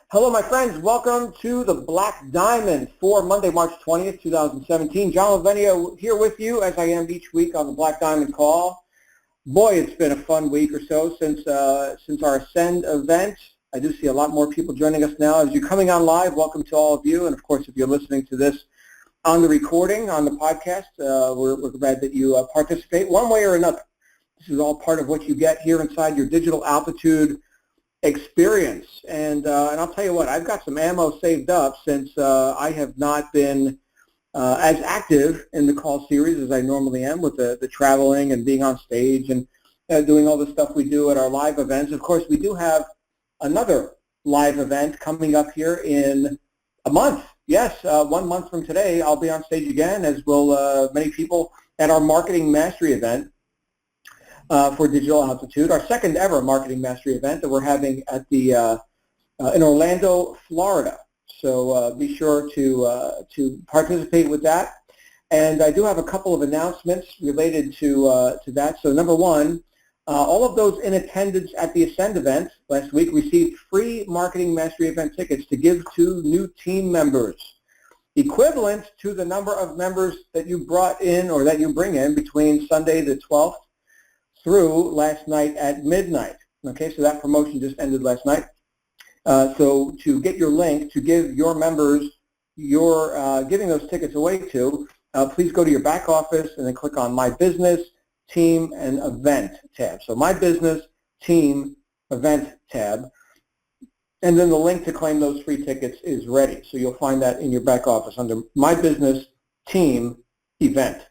Hello, my friends. Welcome to the Black Diamond for Monday, March 20th, 2017. John Lavenio here with you as I am each week on the Black Diamond Call. Boy, it's been a fun week or so since our Ascend event. I do see a lot more people joining us now. As you're coming on live, welcome to all of you. And, of course, if you're listening to this on the recording, on the podcast, we're glad that you participate one way or another. This is all part of what you get here inside your Digital Altitude experience, and I'll tell you what, I've got some ammo saved up since I have not been as active in the call series as I normally am with the traveling and being on stage and doing all the stuff we do at our live events. Of course, we do have another live event coming up here in a month. Yes, 1 month from today, I'll be on stage again, as will many people at our Marketing Mastery event. For Digital Altitude, our second ever Marketing Mastery event that we're having at the in Orlando, Florida. So be sure to participate with that. And I do have a couple of announcements related to that. So number one, all of those in attendance at the Ascend event last week received free Marketing Mastery event tickets to give to new team members, equivalent to the number of members that you brought in or that you bring in between Sunday the 12th through last night at midnight. Okay, so that promotion just ended last night. So to get your link to give your members your giving those tickets away to, please go to your back office and then click on My Business, Team, and Event tab. So My Business, Team, Event tab. And then the link to claim those free tickets is ready. So you'll find that in your back office under My Business, Team, Event.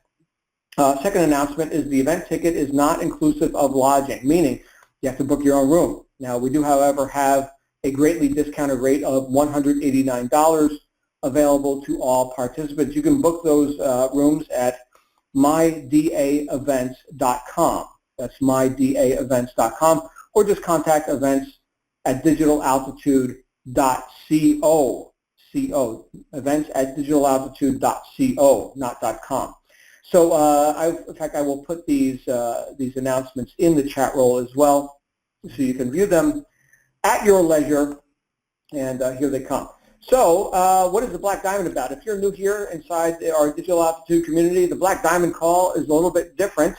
Second announcement is the event ticket is not inclusive of lodging, meaning you have to book your own room. Now, we do, however, have a greatly discounted rate of $189 available to all participants. You can book those rooms at mydaevents.com. That's mydaevents.com, or just contact events at digitalaltitude.co. Events at digitalaltitude.co, not .com. So, in fact, I will put these announcements in the chat roll as well, so you can view them at your leisure. And here they come. So, what is the Black Diamond about? If you're new here inside our Digital Altitude community, the Black Diamond call is a little bit different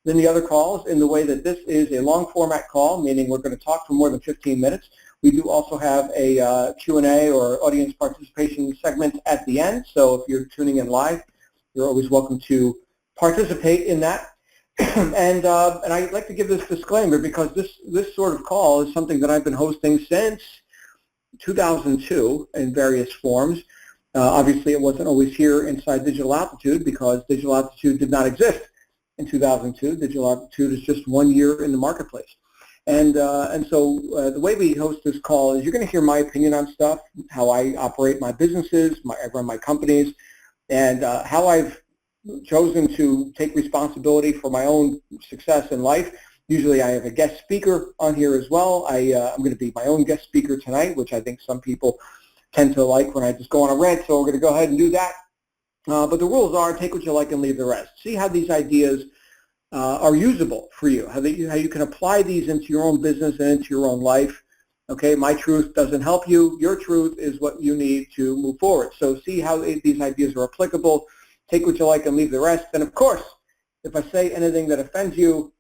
than the other calls in the way that this is a long format call, meaning we're going to talk for more than 15 minutes. We do also have a Q&A or audience participation segment at the end. So, if you're tuning in live, you're always welcome to participate in that. And I'd like to give this disclaimer because this sort of call is something that I've been hosting since 2002 in various forms. Obviously, it wasn't always here inside Digital Altitude because Digital Altitude did not exist in 2002. Digital Altitude is just 1 year in the marketplace. And so the way we host this call is you're going to hear my opinion on stuff, how I operate my businesses, I run my companies, and how I've chosen to take responsibility for my own success in life. Usually I have a guest speaker on here as well. I'm going to be my own guest speaker tonight, which I think some people tend to like when I just go on a rant, so we're going to go ahead and do that. But the rules are take what you like and leave the rest. See how these ideas are usable for you, how you can apply these into your own business and into your own life. Okay, my truth doesn't help you. Your truth is what you need to move forward. So see how these ideas are applicable. Take what you like and leave the rest. And of course, if I say anything that offends you,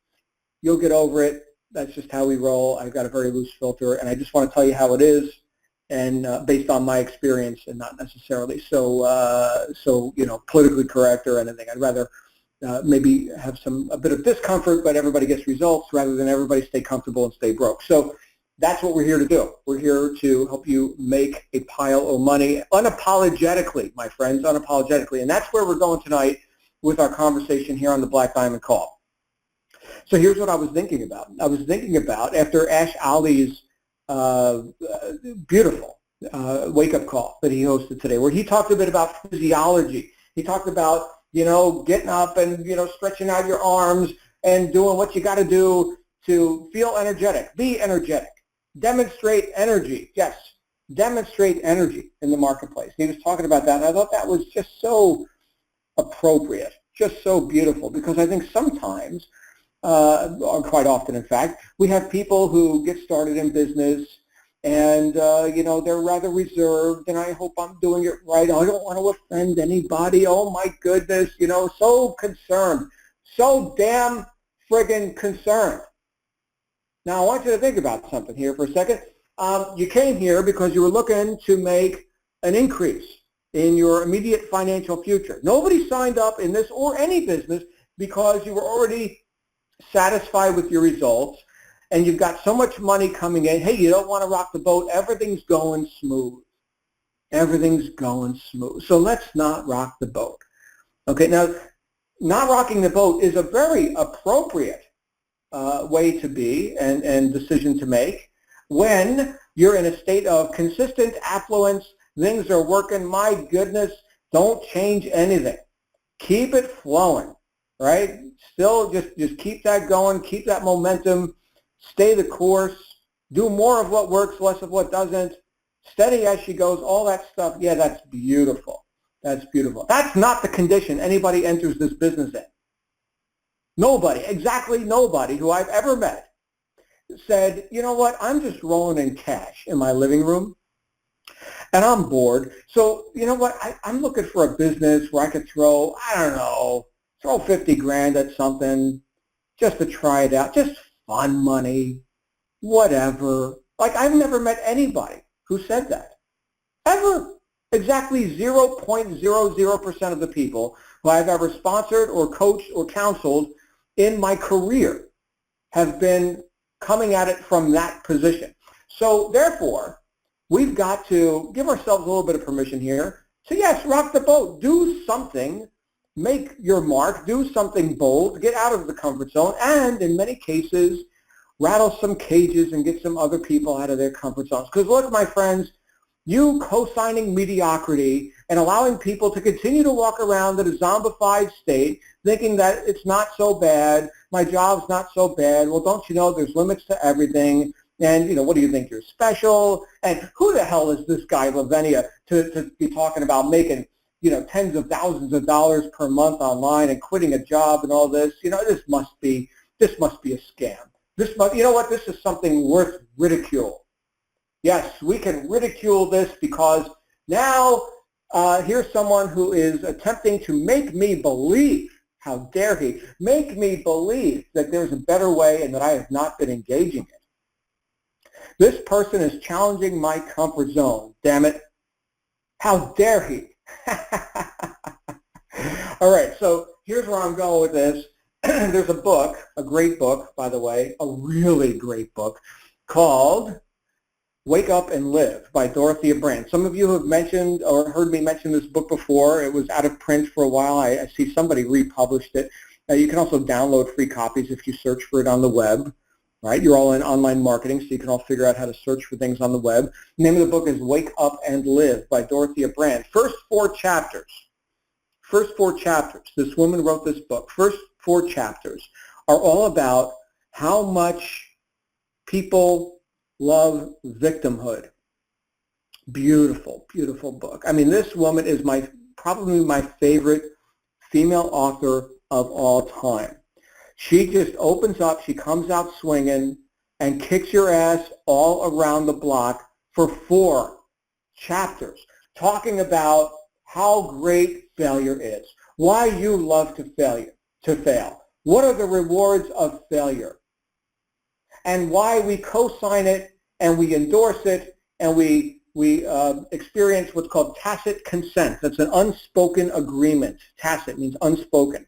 you'll get over it. That's just how we roll. I've got a very loose filter, and I just want to tell you how it is, and based on my experience, and not necessarily so politically correct or anything. I'd rather maybe have a bit of discomfort, but everybody gets results rather than everybody stay comfortable and stay broke. So that's what we're here to do. We're here to help you make a pile of money unapologetically, my friends, unapologetically. And that's where we're going tonight with our conversation here on the Black Diamond Call. So here's what I was thinking about. I was thinking about after Ash Ali's beautiful wake-up call that he hosted today, where he talked a bit about physiology. He talked about, getting up and, stretching out your arms and doing what you got to do to feel energetic, be energetic. Demonstrate energy, yes, demonstrate energy in the marketplace. He was talking about that, and I thought that was just so appropriate, just so beautiful, because I think sometimes, or quite often in fact, we have people who get started in business and they're rather reserved, and I hope I'm doing it right. I don't want to offend anybody. Oh my goodness, so concerned, so damn friggin' concerned. Now I want you to think about something here for a second. You came here because you were looking to make an increase in your immediate financial future. Nobody signed up in this or any business because you were already satisfied with your results and you've got so much money coming in. Hey, you don't want to rock the boat. Everything's going smooth. Everything's going smooth. So let's not rock the boat. Okay, now not rocking the boat is a very appropriate way to be and decision to make when you're in a state of consistent affluence. Things are working. My goodness, don't change anything. Keep it flowing, right? Still just keep that going, keep that momentum, stay the course, do more of what works, less of what doesn't, steady as she goes, all that stuff. Yeah, that's beautiful. That's beautiful. That's not the condition anybody enters this business in. Nobody, exactly nobody who I've ever met said, you know what, I'm just rolling in cash in my living room and I'm bored. So, you know what, I'm looking for a business where I could throw, I don't know, throw 50 grand at something just to try it out, just fun money, whatever. Like, I've never met anybody who said that, ever. Exactly 0.00% of the people who I've ever sponsored or coached or counseled in my career have been coming at it from that position. So therefore, we've got to give ourselves a little bit of permission here. So yes, rock the boat. Do something. Make your mark. Do something bold. Get out of the comfort zone. And in many cases, rattle some cages and get some other people out of their comfort zones. Because look, my friends, you co-signing mediocrity and allowing people to continue to walk around in a zombified state, thinking that it's not so bad, my job's not so bad. Well, don't you know there's limits to everything? And, what do you think, you're special? And who the hell is this guy, Lavinia, to be talking about making, tens of thousands of dollars per month online and quitting a job and all this? This must be a scam. This is something worth ridicule. Yes, we can ridicule this because now here's someone who is attempting to make me believe, how dare he, make me believe that there's a better way and that I have not been engaging it. This person is challenging my comfort zone, damn it. How dare he? All right, so here's where I'm going with this. There's a book, a great book, by the way, a really great book called Wake Up and Live by Dorothea Brand. Some of you have mentioned or heard me mention this book before. It was out of print for a while. I see somebody republished it. You can also download free copies if you search for it on the web. Right? You're all in online marketing, so you can all figure out how to search for things on the web. The name of the book is Wake Up and Live by Dorothea Brand. First four chapters, this woman wrote this book. First four chapters are all about how much people love victimhood. Beautiful, beautiful book. I mean, this woman is probably my favorite female author of all time. She just opens up, she comes out swinging, and kicks your ass all around the block for 4 chapters, talking about how great failure is, why you love to fail, what are the rewards of failure, and why we co-sign it and we endorse it and we experience what's called tacit consent. That's an unspoken agreement. Tacit means unspoken.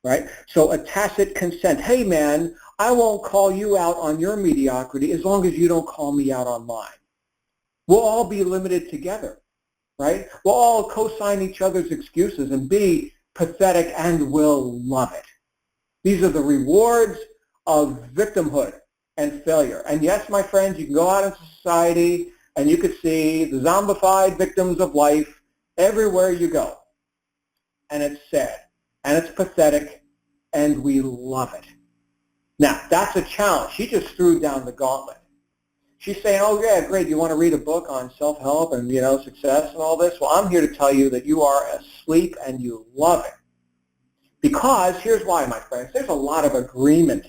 Right? So a tacit consent. Hey, man, I won't call you out on your mediocrity as long as you don't call me out on mine. We'll all be limited together, right? We'll all co-sign each other's excuses and be pathetic and we'll love it. These are the rewards of victimhood and failure. And yes, my friends, you can go out into society and you can see the zombified victims of life everywhere you go. And it's sad. And it's pathetic, and we love it. Now, that's a challenge. She just threw down the gauntlet. She's saying, oh, yeah, great, you want to read a book on self-help and, success and all this? Well, I'm here to tell you that you are asleep and you love it. Because, here's why, my friends, there's a lot of agreement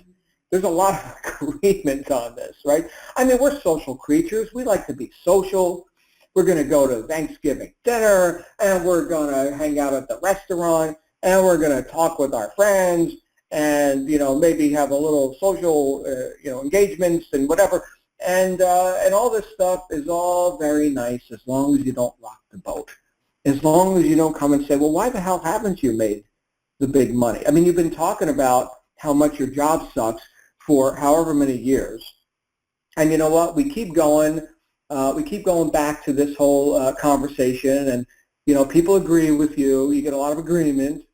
There's a lot of agreement on this, right? I mean, we're social creatures. We like to be social. We're going to go to Thanksgiving dinner, and we're going to hang out at the restaurant, and we're going to talk with our friends, and maybe have a little social engagements and whatever. And all this stuff is all very nice as long as you don't rock the boat. As long as you don't come and say, well, why the hell haven't you made the big money? I mean, you've been talking about how much your job sucks for however many years. And you know what? We keep going back to this whole conversation, and people agree with you. You get a lot of agreement,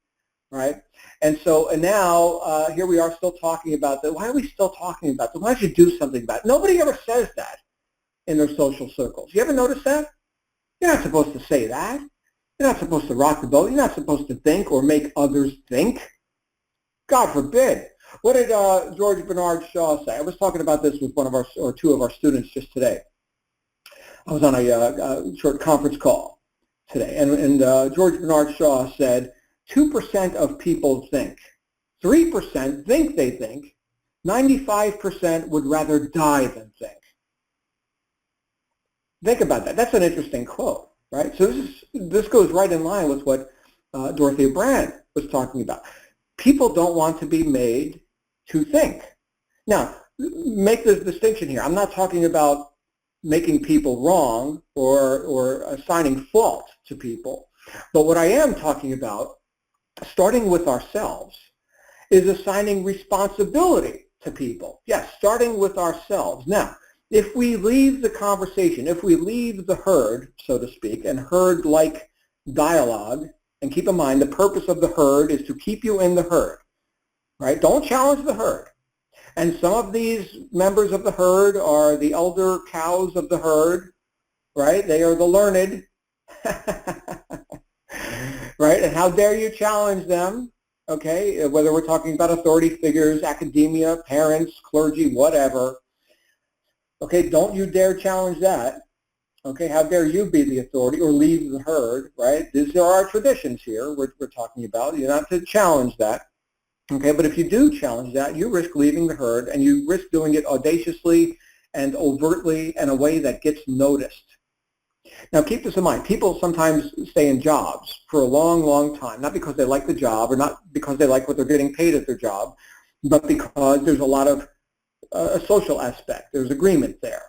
right? And now here we are still talking about that. Why are we still talking about that? Why don't you do something about it? Nobody ever says that in their social circles. You ever notice that? You're not supposed to say that. You're not supposed to rock the boat. You're not supposed to think or make others think. God forbid. What did George Bernard Shaw say? I was talking about this with two of our students just today. I was on a short conference call today, and George Bernard Shaw said 2% of people think, 3% think they think, 95% would rather die than think. Think about that. That's an interesting quote, right? So this goes right in line with what Dorothea Brand was talking about. People don't want to be made to think. Now, make the distinction here. I'm not talking about making people wrong or assigning fault to people. But what I am talking about, starting with ourselves, is assigning responsibility to people. Yes, starting with ourselves. Now, if we leave the conversation, if we leave the herd, so to speak, and herd-like dialogue, and keep in mind the purpose of the herd is to keep you in the herd, right? Don't challenge the herd. And some of these members of the herd are the elder cows of the herd, right? They are the learned, right? And how dare you challenge them, okay? Whether we're talking about authority figures, academia, parents, clergy, whatever. Okay, don't you dare challenge that. Okay, how dare you be the authority or leave the herd, right? These are our traditions here we're talking about. You're not to challenge that. Okay, but if you do challenge that, you risk leaving the herd, and you risk doing it audaciously and overtly in a way that gets noticed. Now, keep this in mind. People sometimes stay in jobs for a long, long time, not because they like the job or not because they like what they're getting paid at their job, but because there's a lot of a social aspect. There's agreement there,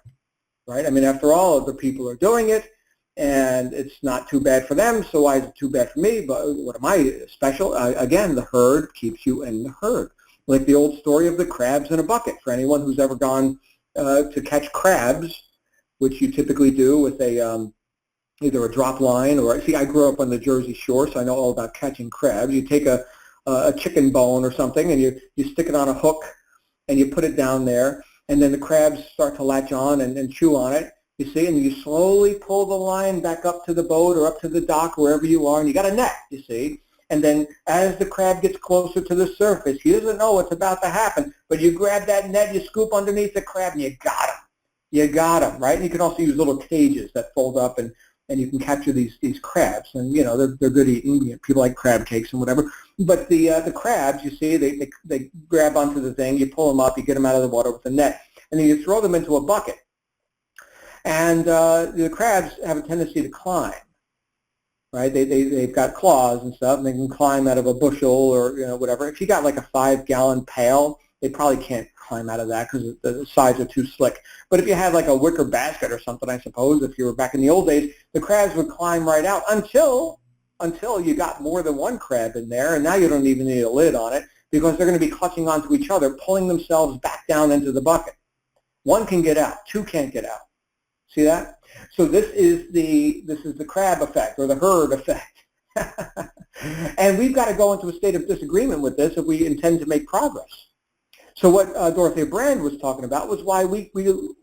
right? I mean, after all, other people are doing it, and it's not too bad for them, so why is it too bad for me? But what am I special? Again, the herd keeps you in the herd. Like the old story of the crabs in a bucket. For anyone who's ever gone to catch crabs, which you typically do with a either a drop line or, see, I grew up on the Jersey Shore, so I know all about catching crabs. You take a chicken bone or something, and you stick it on a hook, and you put it down there, and then the crabs start to latch on and chew on it. You see, and you slowly pull the line back up to the boat or up to the dock, wherever you are, and you got a net, you see. And then as the crab gets closer to the surface, he doesn't know what's about to happen, but you grab that net, you scoop underneath the crab, and you got him. You got him, right? And you can also use little cages that fold up, and you can capture these crabs. And, they're good eating. People like crab cakes and whatever. But the crabs, you see, they grab onto the thing, you pull them up, you get them out of the water with a net, and then you throw them into a bucket. And the crabs have a tendency to climb, right? They've got claws and stuff, and they can climb out of a bushel or whatever. If you got like a 5-gallon pail, they probably can't climb out of that because the sides are too slick. But if you had like a wicker basket or something, I suppose, if you were back in the old days, the crabs would climb right out until you got more than one crab in there, and now you don't even need a lid on it because they're going to be clutching onto each other, pulling themselves back down into the bucket. One can get out, two can't get out. See that? So this is the crab effect or the herd effect. And we've got to go into a state of disagreement with this if we intend to make progress. So what Dorothea Brand was talking about was why we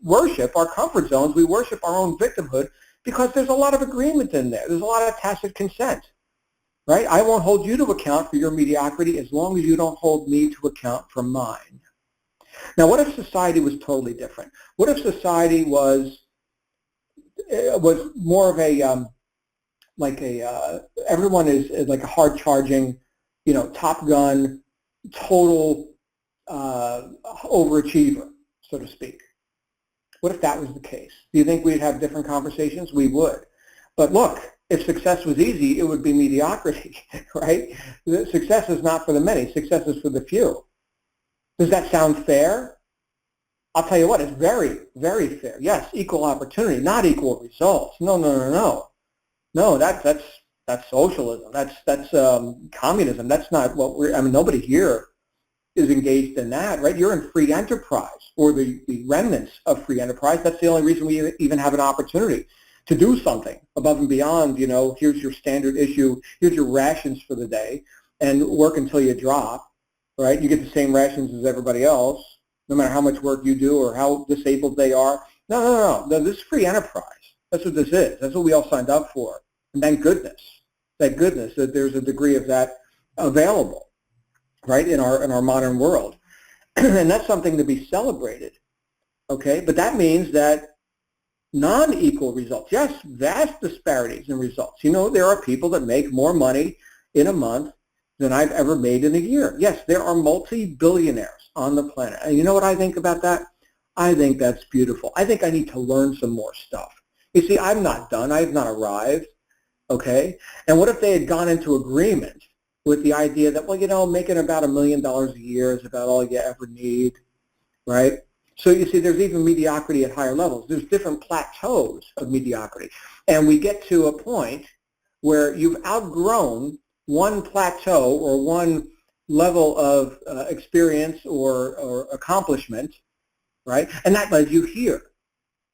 worship our comfort zones. We worship our own victimhood because there's a lot of agreement in there. There's a lot of tacit consent, right? I won't hold you to account for your mediocrity as long as you don't hold me to account for mine. Now, what if society was totally different? What if society was more of a everyone is like a hard charging, Top Gun, total overachiever, so to speak. What if that was the case? Do you think we'd have different conversations? We would. But look, if success was easy, it would be mediocrity, right? Success is not for the many. Success is for the few. Does that sound fair? I'll tell you what, it's very, very fair. Yes, equal opportunity, not equal results. No, no, no, no. No, that's socialism. That's communism. That's not what we're, I mean, nobody here is engaged in that, right? You're in free enterprise, or the remnants of free enterprise. That's the only reason we even have an opportunity to do something above and beyond, you know, here's your standard issue, here's your rations for the day, and work until you drop, right? You get the same rations as everybody else, no matter how much work you do or how disabled they are. No, no, no, no. This is free enterprise. That's what this is. That's what we all signed up for. And thank goodness that there's a degree of that available, right, in our modern world. And that's something to be celebrated, okay? But that means that non-equal results, yes, vast disparities in results. You know, there are people that make more money in a month than I've ever made in a year. Yes, there are multi-billionaires on the planet. And you know what I think about that? I think that's beautiful. I think I need to learn some more stuff. You see, I'm not done. I have not arrived, okay? And what if they had gone into agreement with the idea that, well, you know, making about $1 million a year is about all you ever need, right? So you see, there's even mediocrity at higher levels. There's different plateaus of mediocrity. And we get to a point where you've outgrown one plateau or one level of experience or accomplishment, right? And that led you here.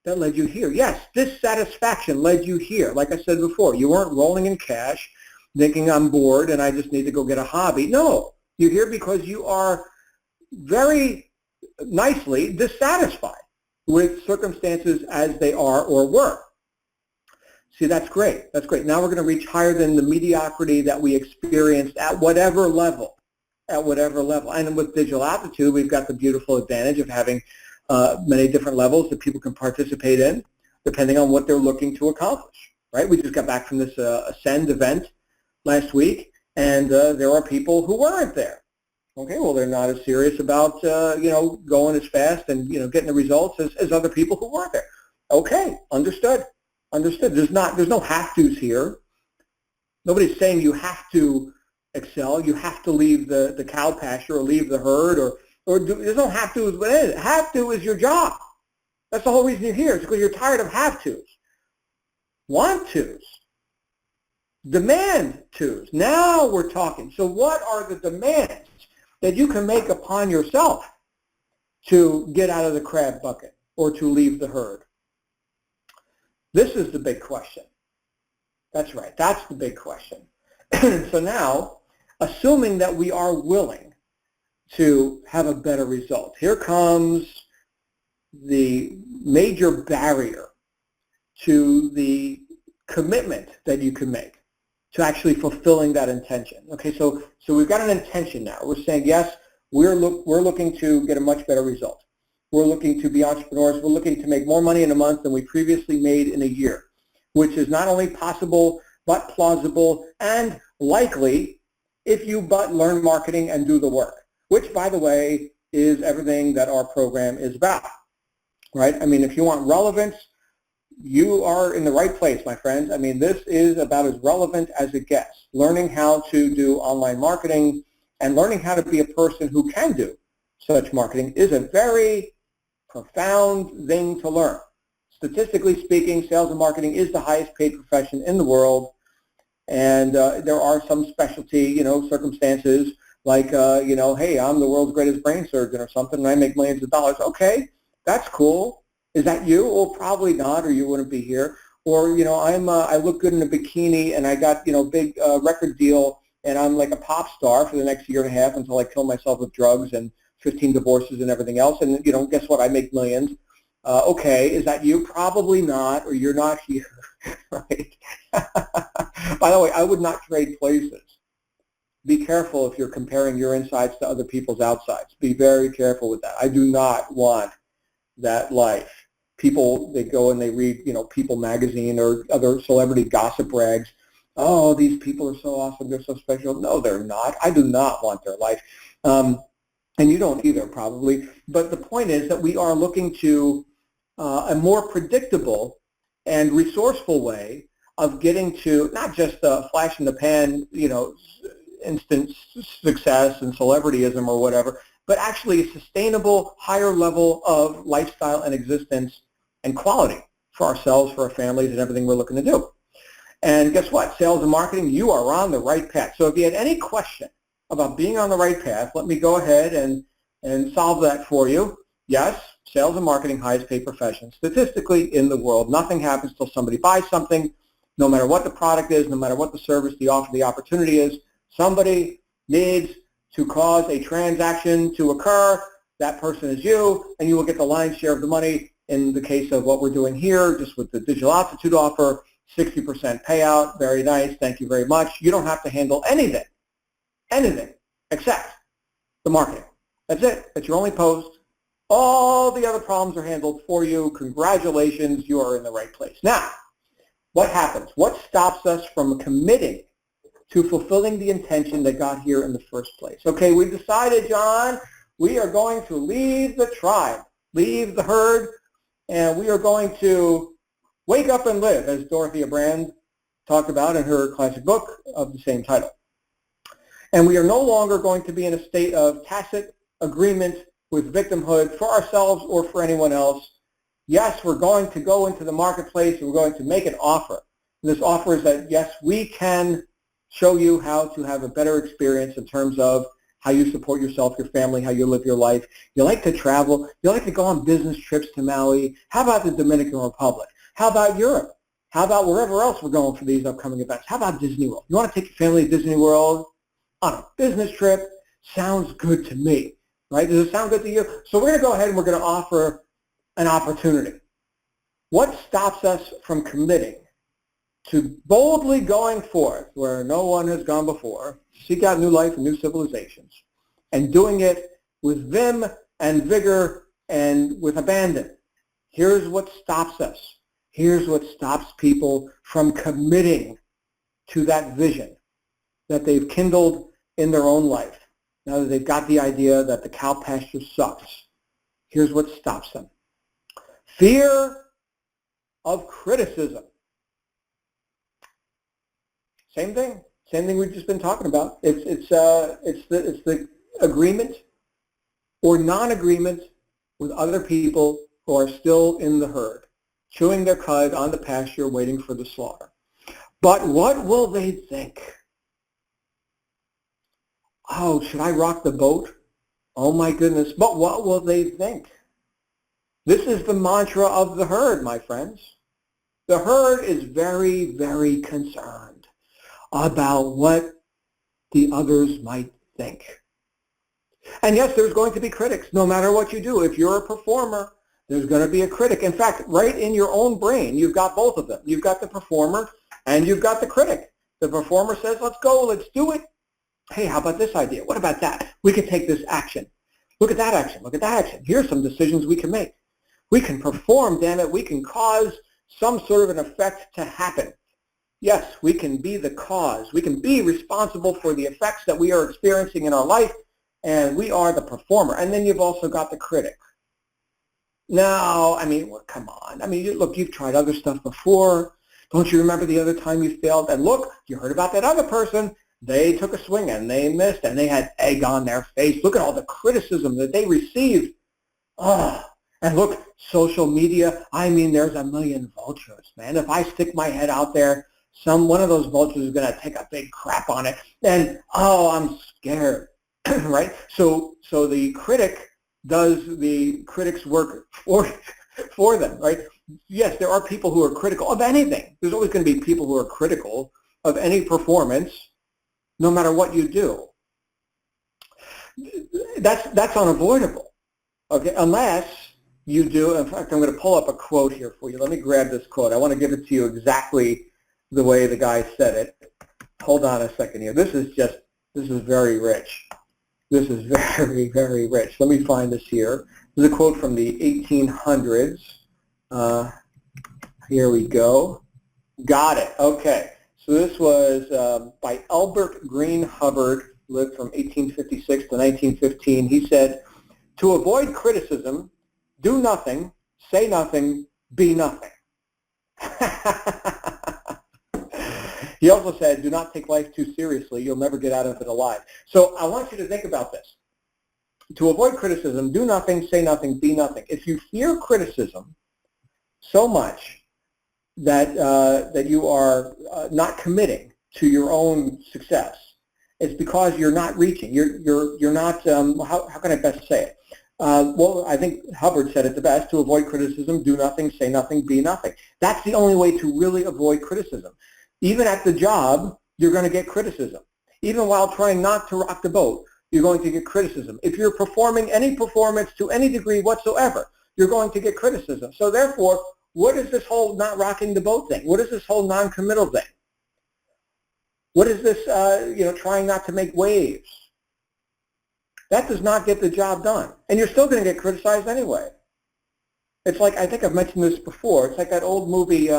That led you here. Yes, dissatisfaction led you here. Like I said before, you weren't rolling in cash, thinking I'm bored and I just need to go get a hobby. No, you're here because you are very nicely dissatisfied with circumstances as they are or were. See, that's great. That's great. Now we're going to reach higher than the mediocrity that we experienced at whatever level, And with digital aptitude, we've got the beautiful advantage of having many different levels that people can participate in, depending on what they're looking to accomplish, right? We just got back from this Ascend event last week, and there are people who weren't there. Okay, well, they're not as serious about, you know, going as fast and, you know, getting the results as other people who weren't there. Okay, understood. Understood. There's no have-tos here. Nobody's saying you have to excel. You have to leave the cow pasture or leave the herd there's no have-tos. What is it? Have-to is your job. That's the whole reason you're here. It's because you're tired of have-tos. Want-tos. Demand-tos. Now we're talking. So what are the demands that you can make upon yourself to get out of the crab bucket or to leave the herd? This is the big question. That's right. That's the big question. So now, assuming that we are willing to have a better result, here comes the major barrier to the commitment that you can make to actually fulfilling that intention. Okay, so we've got an intention now. We're saying, yes, we're looking to get a much better result. We're looking to be entrepreneurs. We're looking to make more money in a month than we previously made in a year, which is not only possible, but plausible and likely if you but learn marketing and do the work, which, by the way, is everything that our program is about, right? I mean, if you want relevance, you are in the right place, my friends. I mean, this is about as relevant as it gets. Learning how to do online marketing and learning how to be a person who can do such marketing is a very profound thing to learn. Statistically speaking, sales and marketing is the highest paid profession in the world, and there are some specialty, you know, circumstances like, you know, hey, I'm the world's greatest brain surgeon or something, and I make millions of dollars. Okay, that's cool. Is that you? Well, probably not, or you wouldn't be here. Or, you know, I look good in a bikini, and I got, you know, big record deal, and I'm like a pop star for the next year and a half until I kill myself with drugs and 15 divorces and everything else, and, you know, guess what? I make millions. Okay, is that you? Probably not, or you're not here, right? By the way, I would not trade places. Be careful if you're comparing your insides to other people's outsides. Be very careful with that. I do not want that life. People, they go and they read, you know, People magazine or other celebrity gossip rags. Oh, these people are so awesome. They're so special. No, they're not. I do not want their life. and you don't either probably, but the point is that we are looking to a more predictable and resourceful way of getting to not just a flash in the pan, instant success and celebrityism or whatever, but actually a sustainable, higher level of lifestyle and existence and quality for ourselves, for our families, and everything we're looking to do. And guess what? Sales and marketing, you are on the right path. So if you had any question about being on the right path, let me go ahead and solve that for you. Yes, sales and marketing, highest paid profession. Statistically in the world, nothing happens till somebody buys something, no matter what the product is, no matter what the service, the offer, the opportunity is. Somebody needs to cause a transaction to occur. That person is you, and you will get the lion's share of the money. In the case of what we're doing here, just with the digital aptitude offer, 60% payout, very nice, thank you very much. You don't have to handle anything except the marketing. That's it. That's your only post. All the other problems are handled for you. Congratulations, you are in the right place. Now, what happens? What stops us from committing to fulfilling the intention that got here in the first place? Okay, we decided, John, we are going to leave the tribe, leave the herd, and we are going to wake up and live, as Dorothea Brand talked about in her classic book of the same title. And we are no longer going to be in a state of tacit agreement with victimhood for ourselves or for anyone else. Yes, we're going to go into the marketplace and we're going to make an offer. And this offer is that, yes, we can show you how to have a better experience in terms of how you support yourself, your family, how you live your life. You like to travel. You like to go on business trips to Maui. How about the Dominican Republic? How about Europe? How about wherever else we're going for these upcoming events? How about Disney World? You want to take your family to Disney World on a business trip? Sounds good to me, right? Does it sound good to you? So we're going to go ahead and we're going to offer an opportunity. What stops us from committing to boldly going forth where no one has gone before, seek out new life and new civilizations, and doing it with vim and vigor and with abandon? Here's what stops us. Here's what stops people from committing to that vision that they've kindled in their own life. Now that they've got the idea that the cow pasture sucks, here's what stops them. Fear of criticism. Same thing we've just been talking about. It's the agreement or non-agreement with other people who are still in the herd, chewing their cud on the pasture, waiting for the slaughter. But what will they think? Oh, should I rock the boat? Oh my goodness, but what will they think? This is the mantra of the herd, my friends. The herd is very, very concerned about what the others might think. And yes, there's going to be critics, no matter what you do. If you're a performer, there's going to be a critic. In fact, right in your own brain, you've got both of them. You've got the performer and you've got the critic. The performer says, let's go, let's do it. Hey, how about this idea? What about that? We could take this action. Look at that action. Look at that action. Here's some decisions we can make. We can perform, damn it. We can cause some sort of an effect to happen. Yes, we can be the cause. We can be responsible for the effects that we are experiencing in our life, and we are the performer. And then you've also got the critic. No, I mean, well, come on. I mean, look, you've tried other stuff before. Don't you remember the other time you failed? And look, you heard about that other person. They took a swing and they missed and they had egg on their face. Look at all the criticism that they received. Oh, and look, social media, I mean, there's a million vultures, man. If I stick my head out there, one of those vultures is going to take a big crap on it. And, oh, I'm scared, right? So the critic does the critic's work for them, right? Yes, there are people who are critical of anything. There's always going to be people who are critical of any performance, no matter what you do. That's unavoidable, okay? Unless you do, in fact, I'm going to pull up a quote here for you. Let me grab this quote. I want to give it to you exactly the way the guy said it. Hold on a second here. This is very rich. This is very, very rich. Let me find this here. This is a quote from the 1800s. Here we go. Got it. Okay. So this was by Albert Green Hubbard lived from 1856 to 1915. He said, "To avoid criticism, do nothing, say nothing, be nothing." He also said, "Do not take life too seriously. You'll never get out of it alive." So I want you to think about this. To avoid criticism, do nothing, say nothing, be nothing. If you fear criticism so much that that you are not committing to your own success, it's because you're not reaching. You're not. How can I best say it? Well, I think Hubbard said it the best. To avoid criticism, do nothing, say nothing, be nothing. That's the only way to really avoid criticism. Even at the job, you're going to get criticism. Even while trying not to rock the boat, you're going to get criticism. If you're performing any performance to any degree whatsoever, you're going to get criticism. So therefore, what is this whole not rocking the boat thing? What is this whole non-committal thing? What is this, trying not to make waves? That does not get the job done. And you're still going to get criticized anyway. It's like, I think I've mentioned this before, it's like that old movie,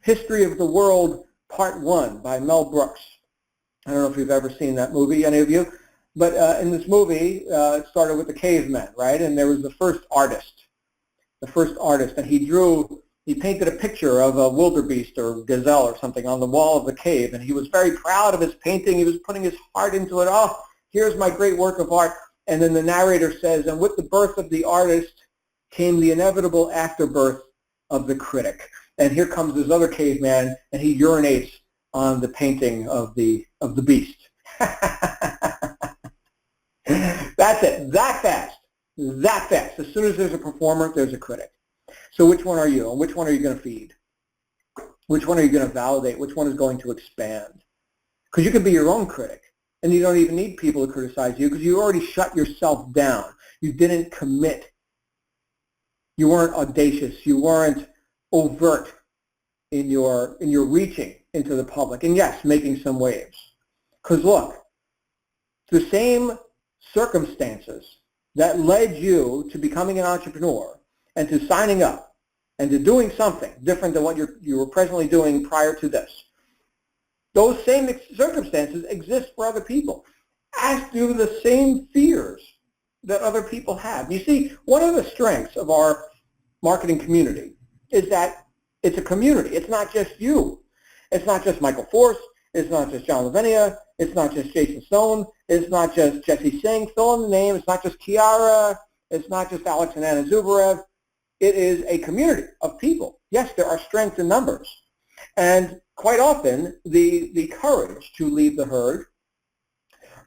History of the World Part 1 by Mel Brooks. I don't know if you've ever seen that movie, any of you. But in this movie, it started with the cavemen, right? And there was the first artist, and he painted a picture of a wildebeest or gazelle or something on the wall of the cave, and he was very proud of his painting. He was putting his heart into it. Oh, here's my great work of art. And then the narrator says, and with the birth of the artist came the inevitable afterbirth of the critic. And here comes this other caveman, and he urinates on the painting of the beast. That's it. That fast. As soon as there's a performer, there's a critic. So which one are you? And which one are you going to feed? Which one are you going to validate? Which one is going to expand? Because you can be your own critic, and you don't even need people to criticize you because you already shut yourself down. You didn't commit. You weren't audacious. You weren't overt in your reaching into the public. And yes, making some waves. Because look, the same circumstances that led you to becoming an entrepreneur and to signing up and to doing something different than what you were presently doing prior to this, those same circumstances exist for other people, as do the same fears that other people have. You see, one of the strengths of our marketing community is that it's a community. It's not just you. It's not just Michael Force. It's not just John Lavinia. It's not just Jason Stone. It's not just Jesse Singh. Fill in the name. It's not just Kiara. It's not just Alex and Anna Zubarev. It is a community of people. Yes, there are strengths in numbers. And quite often, the courage to leave the herd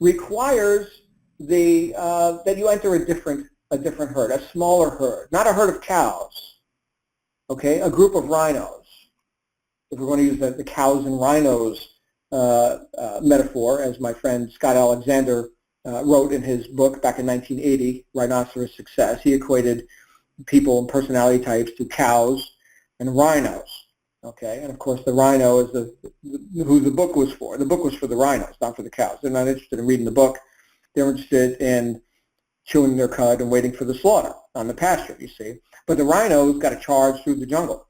requires that you enter a different herd, a smaller herd, not a herd of cows, okay, a group of rhinos. If we're going to use the cows and rhinos metaphor, as my friend Scott Alexander wrote in his book back in 1980, Rhinoceros Success, he equated people and personality types to cows and rhinos. Okay, and of course the rhino is who the book was for. The book was for the rhinos, not for the cows. They're not interested in reading the book. They're interested in chewing their cud and waiting for the slaughter on the pasture, you see. But the rhinos got to charge through the jungle.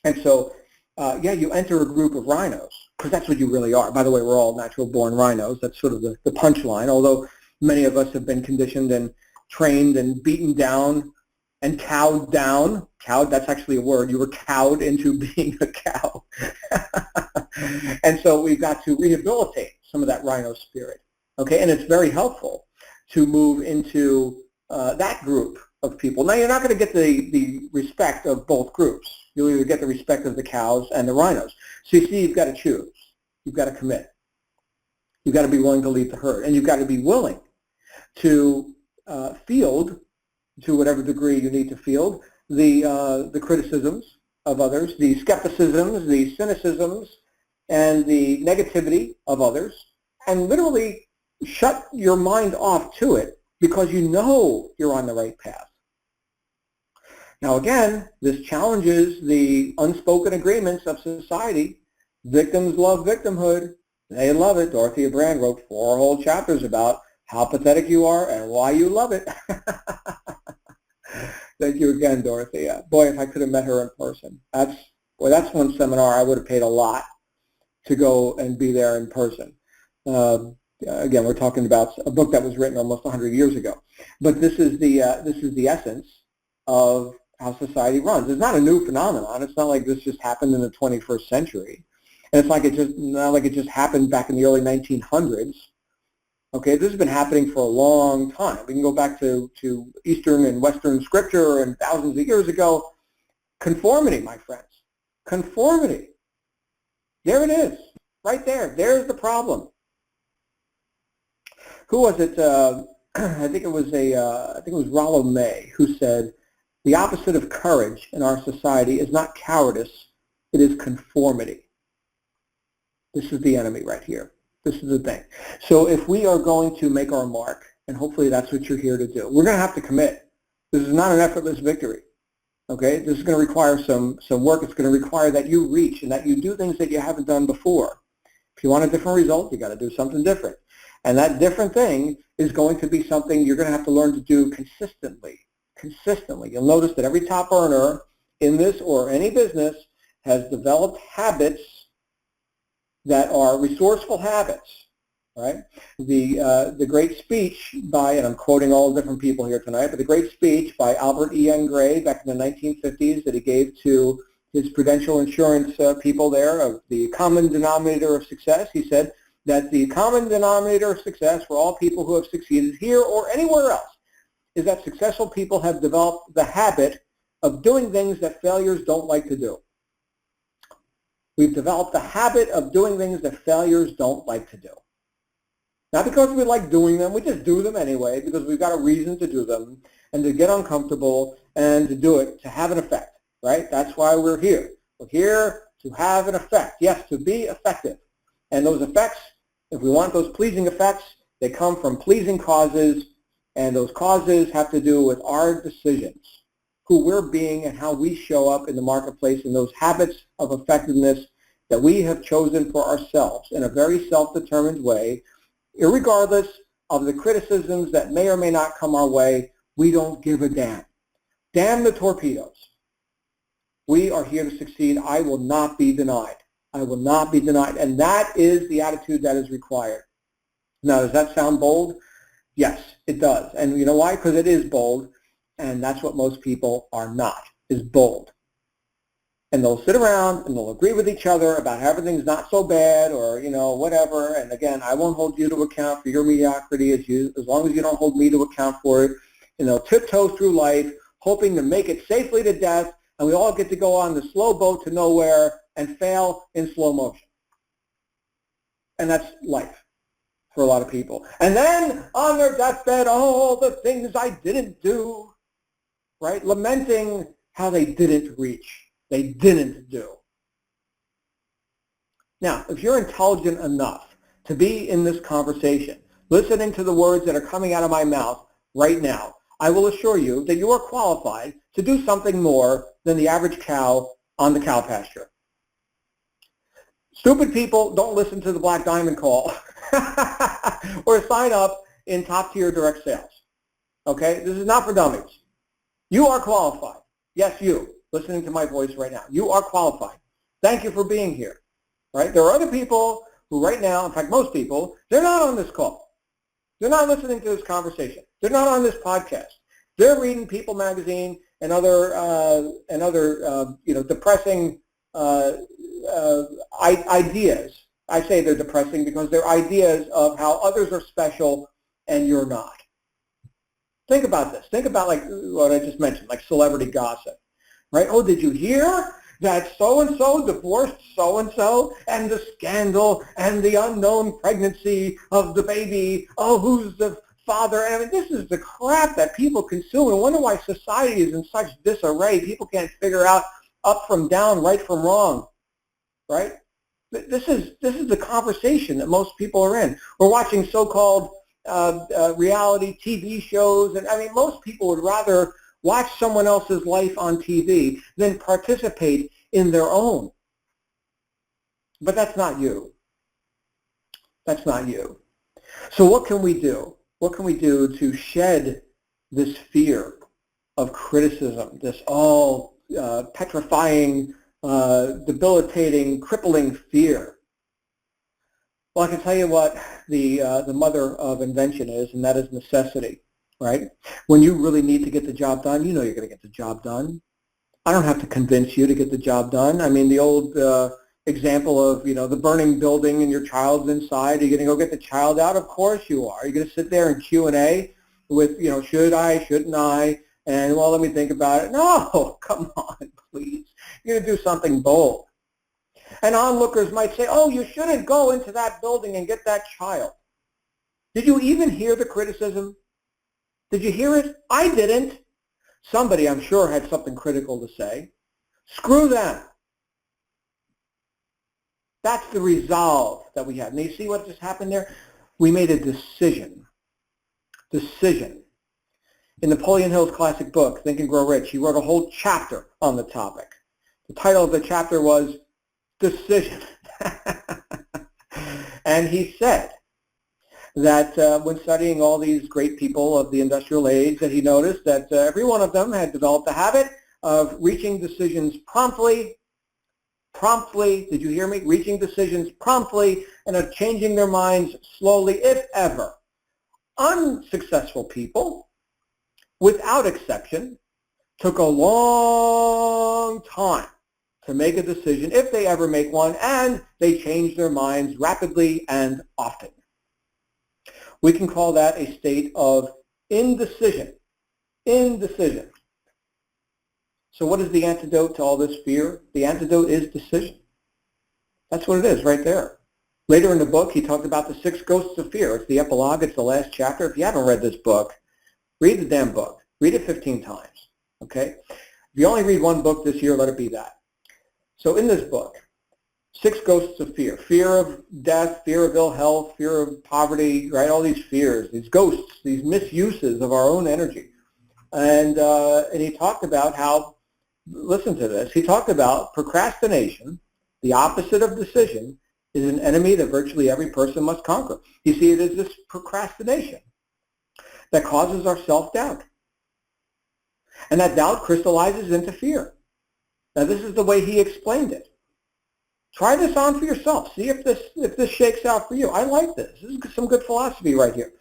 And so, you enter a group of rhinos, because that's what you really are. By the way, we're all natural-born rhinos. That's sort of the punchline, although many of us have been conditioned and trained and beaten down and cowed down. Cowed, that's actually a word. You were cowed into being a cow. And so we've got to rehabilitate some of that rhino spirit. Okay, and it's very helpful to move into that group of people. Now, you're not going to get the respect of both groups. You'll either get the respect of the cows and the rhinos. So you see, you've got to choose. You've got to commit. You've got to be willing to lead the herd. And you've got to be willing to field, to whatever degree you need to field, the criticisms of others, the skepticisms, the cynicisms, and the negativity of others, and literally shut your mind off to it because you know you're on the right path. Now again, this challenges the unspoken agreements of society. Victims love victimhood. They love it. Dorothea Brand wrote 4 whole chapters about how pathetic you are and why you love it. Thank you again, Dorothea. Boy, if I could have met her in person. That's one seminar I would have paid a lot to go and be there in person. Again, we're talking about a book that was written almost 100 years ago. But this is the essence of how society runs. It's not a new phenomenon. It's not like this just happened in the 21st century. And it's not like it just happened back in the early 1900s. Okay, this has been happening for a long time. We can go back to Eastern and Western scripture and thousands of years ago. Conformity, my friends. Conformity. There it is, right there. There's the problem. Who was it? I think it was Rollo May who said, the opposite of courage in our society is not cowardice, it is conformity. This is the enemy right here. This is the thing. So if we are going to make our mark, and hopefully that's what you're here to do, we're going to have to commit. This is not an effortless victory. Okay? This is going to require some work. It's going to require that you reach and that you do things that you haven't done before. If you want a different result, you got to do something different. And that different thing is going to be something you're going to have to learn to do consistently. Consistently. You'll notice that every top earner in this or any business has developed habits that are resourceful habits, right? The great speech by, and I'm quoting all different people here tonight, but the great speech by Albert E.N. Gray back in the 1950s that he gave to his Prudential Insurance people there of the common denominator of success. He said that the common denominator of success for all people who have succeeded here or anywhere else is that successful people have developed the habit of doing things that failures don't like to do. We've developed the habit of doing things that failures don't like to do. Not because we like doing them, we just do them anyway because we've got a reason to do them and to get uncomfortable and to do it to have an effect, right? That's why we're here. We're here to have an effect, yes, to be effective. And those effects, if we want those pleasing effects, they come from pleasing causes, and those causes have to do with our decisions, who we're being and how we show up in the marketplace, and those habits of effectiveness that we have chosen for ourselves in a very self-determined way, irregardless of the criticisms that may or may not come our way. We don't give a damn. Damn the torpedoes. We are here to succeed. I will not be denied. I will not be denied. And that is the attitude that is required. Now, does that sound bold? Yes, it does. And you know why? Because it is bold, and that's what most people are not, is bold. And they'll sit around and they'll agree with each other about how everything's not so bad or, you know, whatever. And again, I won't hold you to account for your mediocrity as long as you don't hold me to account for it. And they'll tiptoe through life, hoping to make it safely to death, and we all get to go on the slow boat to nowhere and fail in slow motion. And that's life for a lot of people. And then on their deathbed, oh, the things I didn't do, right? Lamenting how they didn't reach, they didn't do. Now, if you're intelligent enough to be in this conversation, listening to the words that are coming out of my mouth right now, I will assure you that you are qualified to do something more than the average cow on the cow pasture. Stupid people don't listen to the Black Diamond Call or sign up in top-tier direct sales. Okay? This is not for dummies. You are qualified. Yes, you, listening to my voice right now. You are qualified. Thank you for being here. Right? There are other people who right now, in fact, most people, they're not on this call. They're not listening to this conversation. They're not on this podcast. They're reading People magazine and other depressing ideas. I say they're depressing because they're ideas of how others are special and you're not. Think about this. Think about like what I just mentioned, like celebrity gossip, right? Oh, did you hear that so-and-so divorced so-and-so and the scandal and the unknown pregnancy of the baby? Oh, who's the father? I mean, this is the crap that people consume. And wonder why society is in such disarray. People can't figure out up from down, right from wrong, right? This is the conversation that most people are in. We're watching so-called reality TV shows, and I mean, most people would rather watch someone else's life on TV than participate in their own. But that's not you. That's not you. So what can we do? What can we do to shed this fear of criticism, this all petrifying, debilitating, crippling fear? Well, I can tell you what the mother of invention is, and that is necessity, right? When you really need to get the job done, you know you're going to get the job done. I don't have to convince you to get the job done. I mean, the old example of, the burning building and your child's inside. Are you going to go get the child out? Of course you are. You're going to sit there in Q&A with, should I, shouldn't I? And, well, let me think about it. No, come on, please. You're going to do something bold. And onlookers might say, oh, you shouldn't go into that building and get that child. Did you even hear the criticism? Did you hear it? I didn't. Somebody, I'm sure, had something critical to say. Screw them. That's the resolve that we have. And you see what just happened there? We made a decision. Decision. In Napoleon Hill's classic book, Think and Grow Rich, he wrote a whole chapter on the topic. The title of the chapter was Decision. And he said that when studying all these great people of the industrial age, that he noticed that every one of them had developed the habit of reaching decisions promptly, did you hear me? Reaching decisions promptly and of changing their minds slowly, if ever. Unsuccessful people, without exception, took a long time to make a decision, if they ever make one, and they change their minds rapidly and often. We can call that a state of indecision. Indecision. So what is the antidote to all this fear? The antidote is decision. That's what it is right there. Later in the book, he talked about the 6 ghosts of fear. It's the epilogue. It's the last chapter. If you haven't read this book, read the damn book. Read it 15 times. Okay? If you only read one book this year, let it be that. So in this book, 6 ghosts of fear. Fear of death, fear of ill health, fear of poverty, right? All these fears, these ghosts, these misuses of our own energy. And he talked about how, listen to this, he talked about procrastination, the opposite of decision, is an enemy that virtually every person must conquer. You see, it is this procrastination that causes our self-doubt. And that doubt crystallizes into fear. Now, this is the way he explained it. Try this on for yourself. See if this shakes out for you. I like this. This is some good philosophy right here.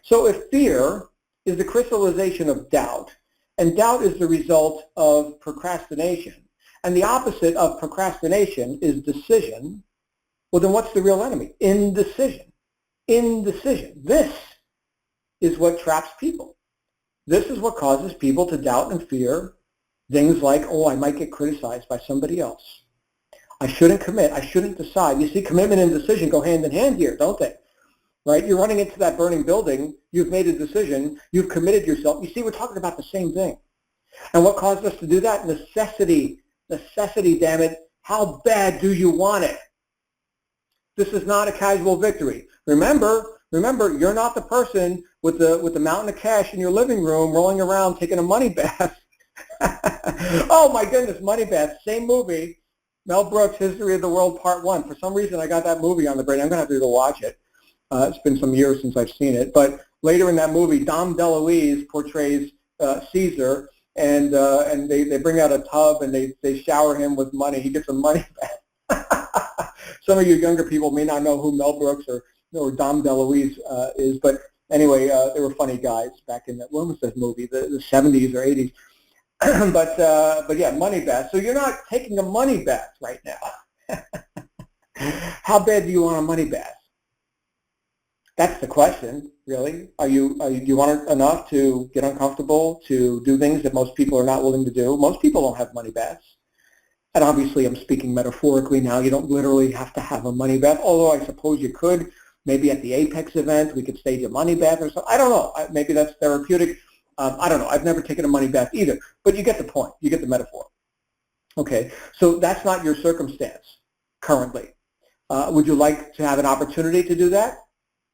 So if fear is the crystallization of doubt, and doubt is the result of procrastination, and the opposite of procrastination is decision, well, then what's the real enemy? Indecision. Indecision. This is what traps people. This is what causes people to doubt and fear things like, oh, I might get criticized by somebody else. I shouldn't commit. I shouldn't decide. You see, commitment and decision go hand in hand here, don't they? Right? You're running into that burning building. You've made a decision. You've committed yourself. You see, we're talking about the same thing. And what caused us to do that? Necessity. Necessity, damn it. How bad do you want it? This is not a casual victory. Remember, you're not the person with the mountain of cash in your living room rolling around taking a money bath. Oh my goodness, Money Bath, same movie. Mel Brooks, History of the World Part 1. For some reason, I got that movie on the brain. I'm going to have to go watch it. It's been some years since I've seen it. But later in that movie, Dom DeLuise portrays Caesar, and they bring out a tub and they shower him with money. He gets a money bath. Some of you younger people may not know who Mel Brooks or Dom DeLuise is, but anyway, they were funny guys back in that. When was this movie? The 70s or 80s. But yeah, money bath. So you're not taking a money bath right now. How bad do you want a money bath? That's the question, really. Do you want it enough to get uncomfortable, to do things that most people are not willing to do? Most people don't have money baths. And obviously I'm speaking metaphorically now. You don't literally have to have a money bath, although I suppose you could. Maybe at the Apex event we could stage a money bath or something. I don't know. Maybe that's therapeutic. I don't know. I've never taken a money bath either. But you get the point. You get the metaphor. Okay. So that's not your circumstance currently. Would you like to have an opportunity to do that?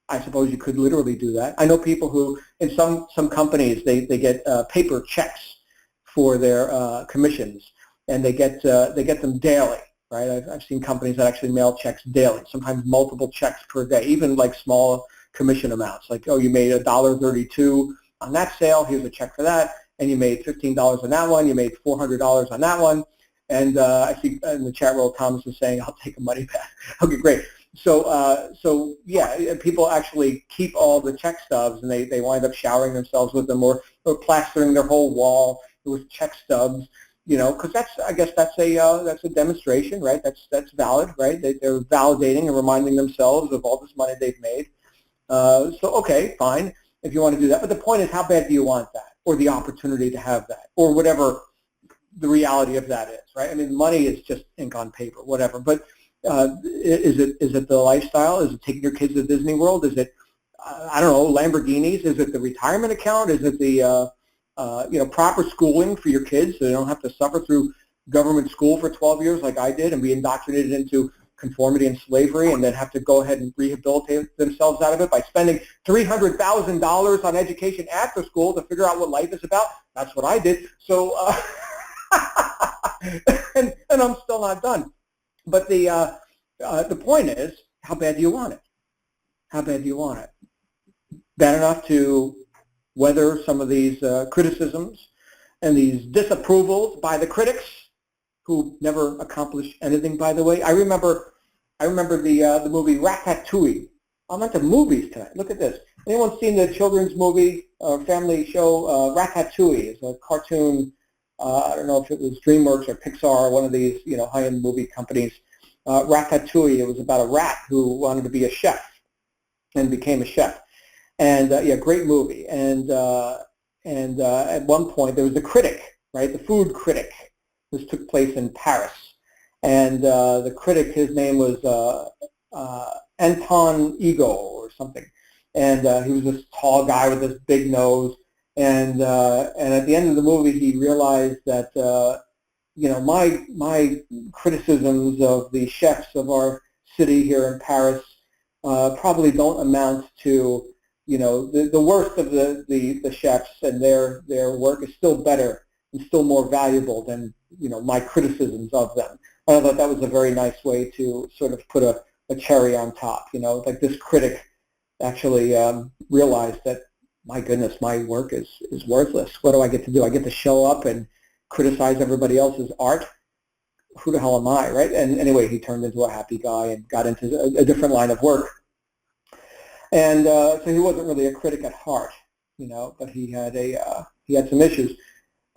I suppose you could literally do that. I know people who, in some companies, they get paper checks for their commissions, and they get them daily. Right? I've seen companies that actually mail checks daily, sometimes multiple checks per day, even like small commission amounts. Like, oh, you made $1.32 on that sale, here's a check for that, and you made $15 on that one, you made $400 on that one, and I see in the chat room Thomas is saying, I'll take a money bath. Okay, great. So yeah, people actually keep all the check stubs, and they wind up showering themselves with them, or plastering their whole wall with check stubs, because I guess that's a demonstration, right? That's valid, right? They're validating and reminding themselves of all this money they've made. So okay, fine, if you want to do that. But the point is, how bad do you want that, or the opportunity to have that, or whatever the reality of that is, right? I mean, money is just ink on paper, whatever. But is it the lifestyle? Is it taking your kids to Disney World? Is it I don't know, Lamborghinis? Is it the retirement account? Is it the proper schooling for your kids so they don't have to suffer through government school for 12 years like I did and be indoctrinated into conformity and slavery, and then have to go ahead and rehabilitate themselves out of it by spending $300,000 on education after school to figure out what life is about? That's what I did. So, and I'm still not done. But the point is, how bad do you want it? How bad do you want it? Bad enough to weather some of these criticisms and these disapprovals by the critics, who never accomplished anything, by the way. I remember the movie Ratatouille. I'm into movies tonight. Look at this. Anyone seen the children's movie or family show Ratatouille? It's a cartoon. I don't know if it was DreamWorks or Pixar or one of these high-end movie companies. Ratatouille. It was about a rat who wanted to be a chef and became a chef. And yeah, great movie. And at one point there was a critic, right? The food critic. This took place in Paris, and the critic, his name was Anton Ego or something, and he was this tall guy with this big nose, and at the end of the movie he realized that my criticisms of the chefs of our city here in Paris probably don't amount to the worst of the chefs, and their work is still better and still more valuable than my criticisms of them. I thought that was a very nice way to sort of put a cherry on top. Like this critic actually realized that, my goodness, my work is worthless. What do I get to do? I get to show up and criticize everybody else's art? Who the hell am I, right? And anyway, he turned into a happy guy and got into a different line of work. And so he wasn't really a critic at heart, but he had some issues.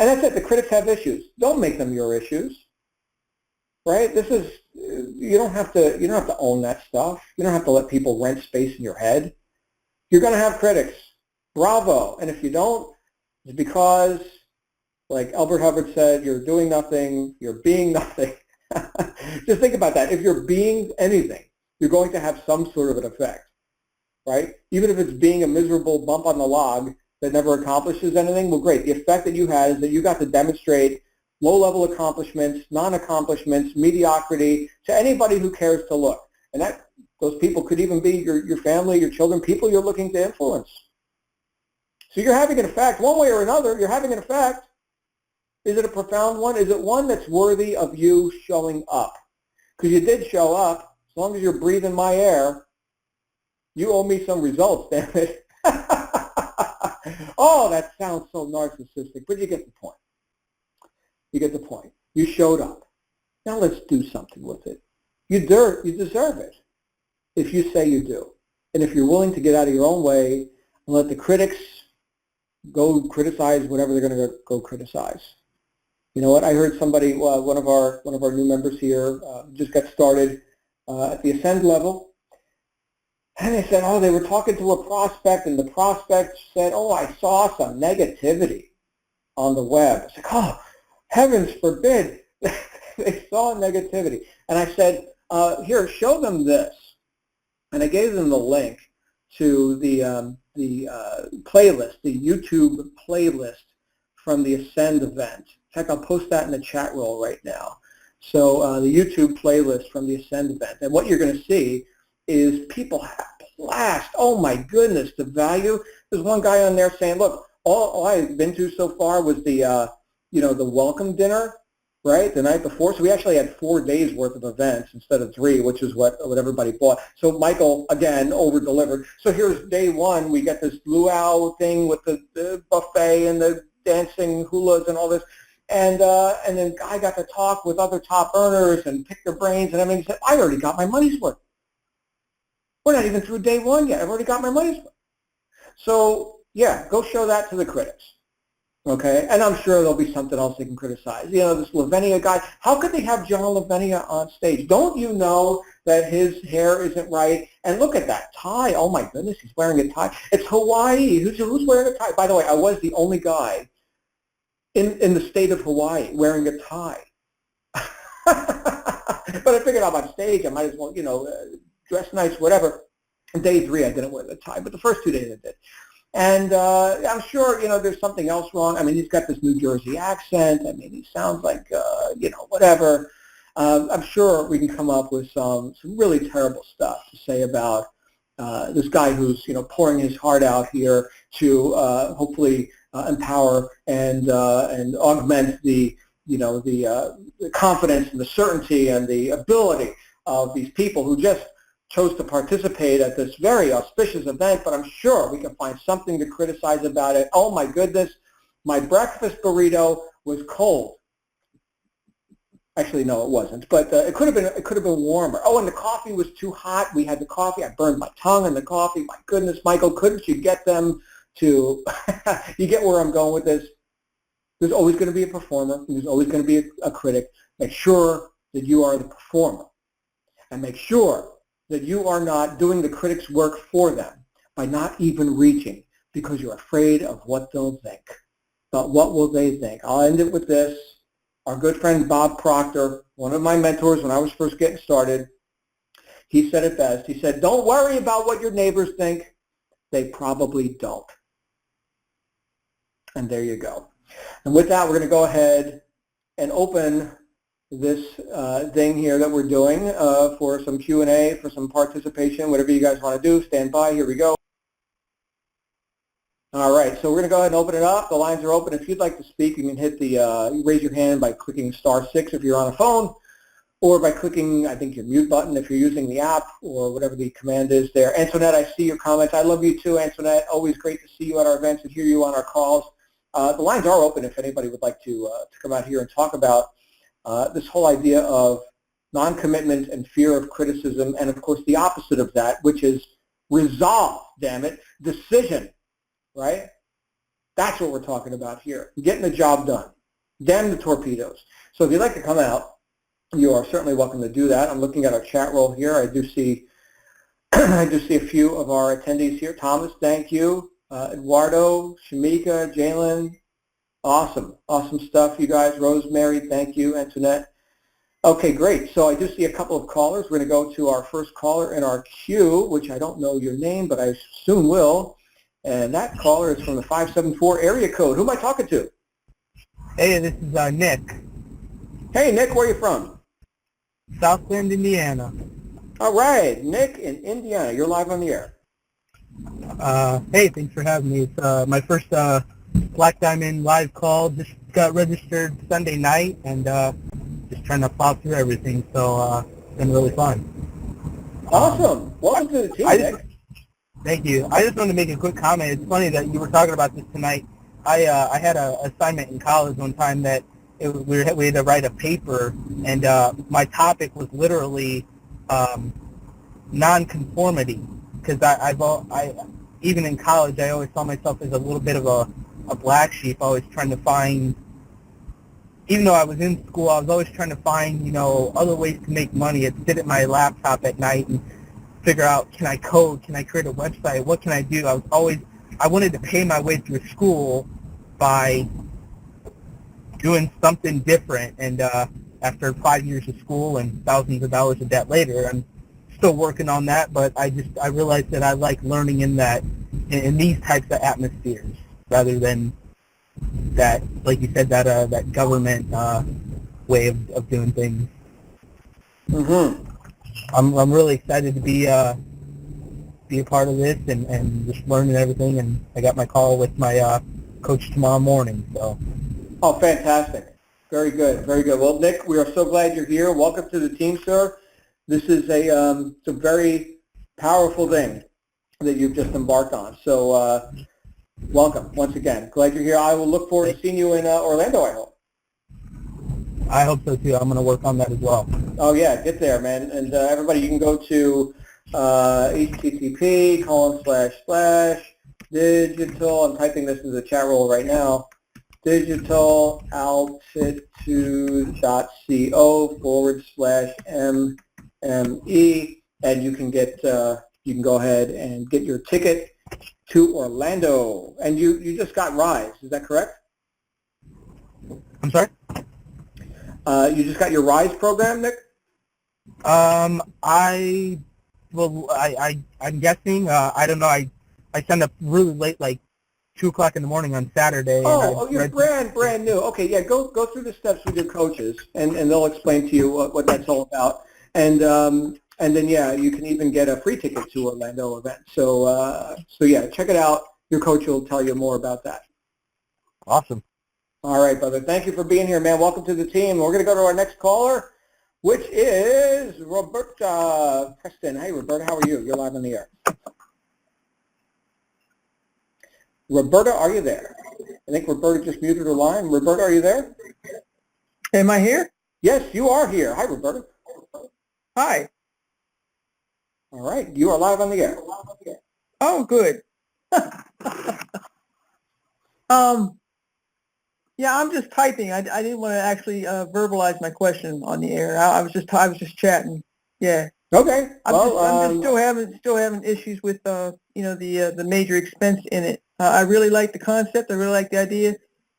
And that's it. The critics have issues. Don't make them your issues, right? You don't have to own that stuff. You don't have to let people rent space in your head. You're going to have critics. Bravo. And if you don't, it's because, like Albert Hubbard said, you're doing nothing. You're being nothing. Just think about that. If you're being anything, you're going to have some sort of an effect, right? Even if it's being a miserable bump on the log that never accomplishes anything, well, great. The effect that you had is that you got to demonstrate low-level accomplishments, non-accomplishments, mediocrity to anybody who cares to look. And those people could even be your family, your children, people you're looking to influence. So you're having an effect. One way or another, you're having an effect. Is it a profound one? Is it one that's worthy of you showing up? Because you did show up. As long as you're breathing my air, you owe me some results, damn it. Oh, that sounds so narcissistic, but you get the point. You get the point. You showed up. Now let's do something with it. You deserve it if you say you do. And if you're willing to get out of your own way and let the critics go criticize whatever they're going to go criticize. You know what? I heard somebody, one of our new members here, just got started at the Ascend level. And they said, they were talking to a prospect, and the prospect said, I saw some negativity on the web. It's like, heavens forbid they saw negativity. And I said, here, show them this. And I gave them the link to the playlist, the YouTube playlist from the Ascend event. In fact, I'll post that in the chat roll right now. So the YouTube playlist from the Ascend event. And what you're going to see is people have blast. Oh my goodness, the value. There's one guy on there saying, look, all I've been to so far was the welcome dinner, right, the night before. So we actually had 4 days worth of events instead of 3, which is what everybody bought. So Michael, again, over-delivered. So here's day 1. We got this luau thing with the buffet and the dancing hulas and all this. And then I got to talk with other top earners and pick their brains. And I mean, he said, I already got my money's worth. We're not even through day one yet. I've already got my money's worth. So, yeah, go show that to the critics. Okay, and I'm sure there'll be something else they can criticize. You know, this Lavenia guy, how could they have John Lavenia on stage? Don't you know that his hair isn't right? And look at that tie. Oh, my goodness, he's wearing a tie. It's Hawaii. Who's wearing a tie? By the way, I was the only guy in the state of Hawaii wearing a tie. But I figured I'm on stage, I might as well, dress nice, whatever. And day 3, I didn't wear the tie, but the first 2 days I did. And I'm sure, there's something else wrong. I mean, he's got this New Jersey accent. I mean, he sounds like, whatever. I'm sure we can come up with some really terrible stuff to say about this guy who's, pouring his heart out here to hopefully empower and augment the confidence and the certainty and the ability of these people who just chose to participate at this very auspicious event, but I'm sure we can find something to criticize about it. Oh my goodness, my breakfast burrito was cold. Actually, no, it wasn't, but it could have been warmer. Oh, and the coffee was too hot. We had the coffee. I burned my tongue in the coffee. My goodness, Michael, couldn't you get them to? You get where I'm going with this. There's always going to be a performer, and there's always going to be a critic. Make sure that you are the performer, and make sure that you are not doing the critic's work for them by not even reaching because you're afraid of what they'll think. But what will they think? I'll end it with this. Our good friend Bob Proctor, one of my mentors when I was first getting started, he said it best. He said, don't worry about what your neighbors think. They probably don't. And there you go. And with that, we're going to go ahead and open this thing here that we're doing for some Q&A, for some participation, whatever you guys want to do. Stand by. Here we go. All right, so we're going to go ahead and open it up. The lines are open. If you'd like to speak, you can hit the raise your hand by clicking *6 if you're on a phone, or by clicking, I think, your mute button if you're using the app, or whatever the command is there. Antoinette, I see your comments. I love you too, Antoinette. Always great to see you at our events and hear you on our calls. The lines are open if anybody would like to come out here and talk about this whole idea of non-commitment and fear of criticism, and of course the opposite of that, which is resolve, damn it, decision, right? That's what we're talking about here, getting the job done. Damn the torpedoes. So if you'd like to come out, you are certainly welcome to do that. I'm looking at our chat roll here. I do see a few of our attendees here. Thomas, thank you. Eduardo, Shamika, Jalen, awesome stuff, you guys. Rosemary, thank you. Antoinette. Okay, great. So I do see a couple of callers. We're going to go to our first caller in our queue, which I don't know your name, but I soon will. And that caller is from the 574 area code. Who am I talking to? Hey, this is Nick. Hey, Nick, where are you from? South Bend, Indiana. All right, Nick in Indiana. You're live on the air. Hey, thanks for having me. It's my first Black Diamond live call. Just got registered Sunday night and just trying to plow through everything. So it's been really fun. Awesome. Welcome to the team, Nick. Thank you. I just wanted to make a quick comment. It's funny that you were talking about this tonight. I had an assignment in college one time that we had to write a paper, and my topic was literally nonconformity. Because I even in college, I always saw myself as a little bit of a black sheep. Always trying to find, even though I was in school, I was always trying to find, other ways to make money. I'd sit at my laptop at night and figure out, can I code? Can I create a website? What can I do? I wanted to pay my way through school by doing something different. And after 5 years of school and thousands of dollars of debt later, I'm still working on that, but I realized that I like learning in these types of atmospheres rather than that, like you said, that government way of doing things. Mm-hmm. I'm really excited to be a part of this and just learning everything. And I got my call with my coach tomorrow morning. So. Oh, fantastic! Very good, very good. Well, Nick, we are so glad you're here. Welcome to the team, sir. This is a very powerful thing that you've just embarked on. So welcome once again. Glad you're here. I will look forward to seeing you in Orlando, I hope. I hope so too. I'm going to work on that as well. Oh yeah, get there, man. And everybody, you can go to http:// digital, I'm typing this into the chat roll right now, digitalaltitude.co/MME, and you can go ahead and get your ticket to Orlando. And you just got Rise, is that correct? I'm sorry? You just got your Rise program, Nick? I'm guessing. I don't know. I signed up really late, like 2 o'clock in the morning on Saturday. Oh, you're brand new. Okay, yeah, go through the steps with your coaches, and they'll explain to you what that's all about. And then yeah, you can even get a free ticket to Orlando event. So yeah, check it out. Your coach will tell you more about that. Awesome. All right, brother. Thank you for being here, man. Welcome to the team. We're going to go to our next caller, which is Roberta Preston. Hey, Roberta, how are you? You're live on the air. Roberta, are you there? I think Roberta just muted her line. Roberta, are you there? Am I here? Yes, you are here. Hi, Roberta. Hi. All right, you are live on the air. Oh, good. Yeah, I'm just typing. I didn't want to actually verbalize my question on the air. I was just chatting. Yeah. Okay. I'm just still having issues with the major expense in it. I really like the concept. I really like the idea.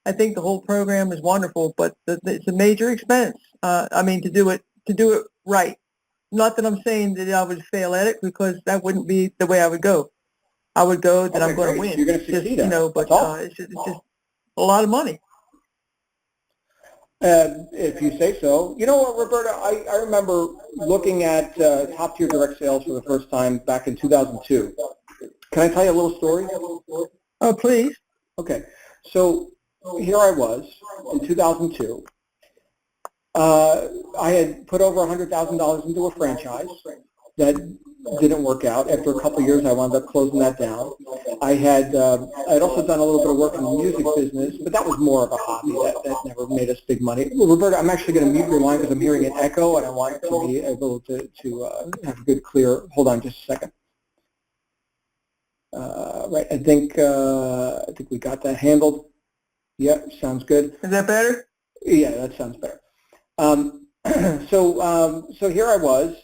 I think the whole program is wonderful, but it's a major expense. I mean, to do it right. Not that I'm saying that I would fail at it, because that wouldn't be the way I would go. I would go that I'm going to win. You're going to succeed. But it's just a lot of money. If you say so. You know what, Roberta, I remember looking at top tier direct sales for the first time back in 2002. Can I tell you a little story? Oh, please. Okay. So here I was in 2002. I had put over $100,000 into a franchise that didn't work out. After a couple of years, I wound up closing that down. I had also done a little bit of work in the music business, but that was more of a hobby. That never made us big money. Well, Roberta, I'm actually going to mute your line because I'm hearing an echo, and I want to be able to have a good, clear. Hold on just a second. Right, I think we got that handled. Yep, sounds good. Is that better? Yeah, that sounds better. So here I was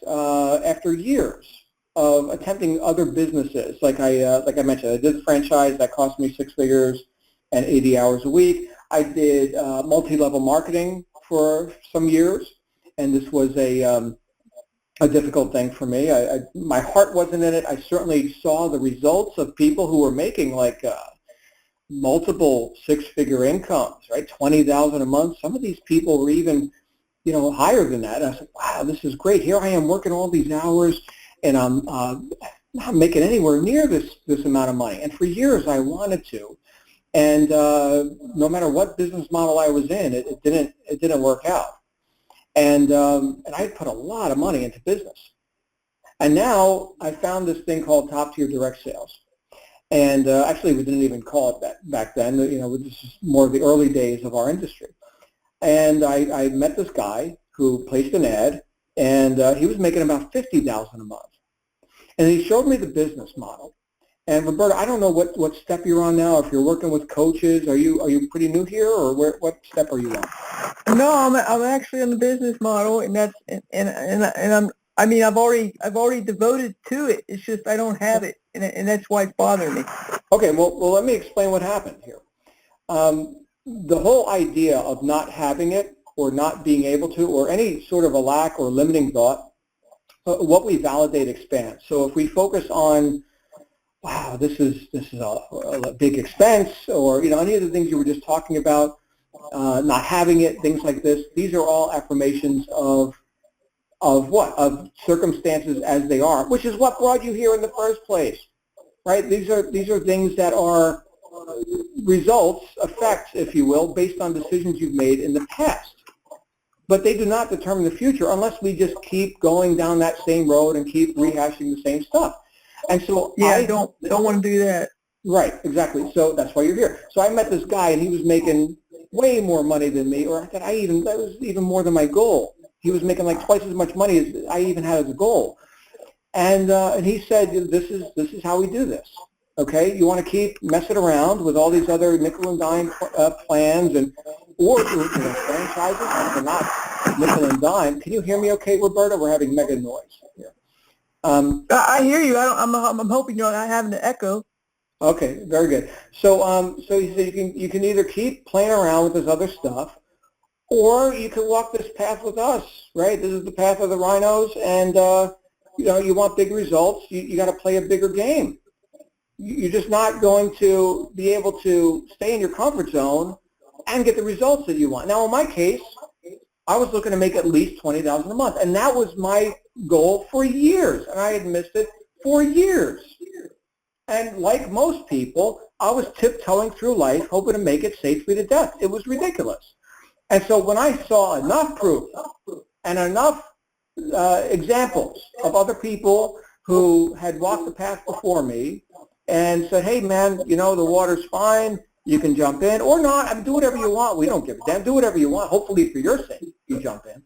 after years of attempting other businesses. Like I mentioned, I did a franchise that cost me 6 figures and 80 hours a week. I did multi-level marketing for some years, and this was a difficult thing for me. My heart wasn't in it. I certainly saw the results of people who were making like multiple 6-figure incomes, right? $20,000 a month. Some of these people were even higher than that. And I said, wow, this is great. Here I am working all these hours, and I'm not making anywhere near this amount of money. And for years I wanted to, and no matter what business model I was in, it didn't work out. And I put a lot of money into business. And now I found this thing called top tier direct sales. And actually, we didn't even call it that back then. This is more of the early days of our industry. And I met this guy who placed an ad, and he was making about $50,000 a month. And he showed me the business model. And Roberta, I don't know what step you're on now. If you're working with coaches, are you pretty new here, or what step are you on? No, I'm actually on the business model, and that's and I've already devoted to it. It's just I don't have it, and that's why it's bothering me. Okay, well let me explain what happened here. The whole idea of not having it, or not being able to, or any sort of a lack or limiting thought, what we validate expands. So if we focus on, wow, this is a big expense, or any of the things you were just talking about, not having it, things like this, these are all affirmations of what? Of circumstances as they are, which is what brought you here in the first place, right? These are things that are results, effects, if you will, based on decisions you've made in the past. But they do not determine the future unless we just keep going down that same road and keep rehashing the same stuff. And so yeah, I don't want to do that. Right, exactly. So that's why you're here. So I met this guy, and he was making way more money than me, or that was even more than my goal. He was making like twice as much money as I even had as a goal. And he said, this is how we do this. Okay, you want to keep messing around with all these other nickel and dime plans or franchises that are not nickel and dime. Can you hear me okay, Roberta? We're having mega noise here. I hear you. I'm hoping you're not having an echo. Okay, very good. So he said you can either keep playing around with this other stuff, or you can walk this path with us, right? This is the path of the rhinos, and you want big results. You got to play a bigger game. You're just not going to be able to stay in your comfort zone and get the results that you want. Now, in my case, I was looking to make at least $20,000 a month, and that was my goal for years, and I had missed it for years. And like most people, I was tiptoeing through life, hoping to make it safely to death. It was ridiculous. And so when I saw enough proof and enough examples of other people who had walked the path before me and said, hey, man, the water's fine. You can jump in or not. I mean, do whatever you want. We don't give a damn. Do whatever you want. Hopefully for your sake, you jump in.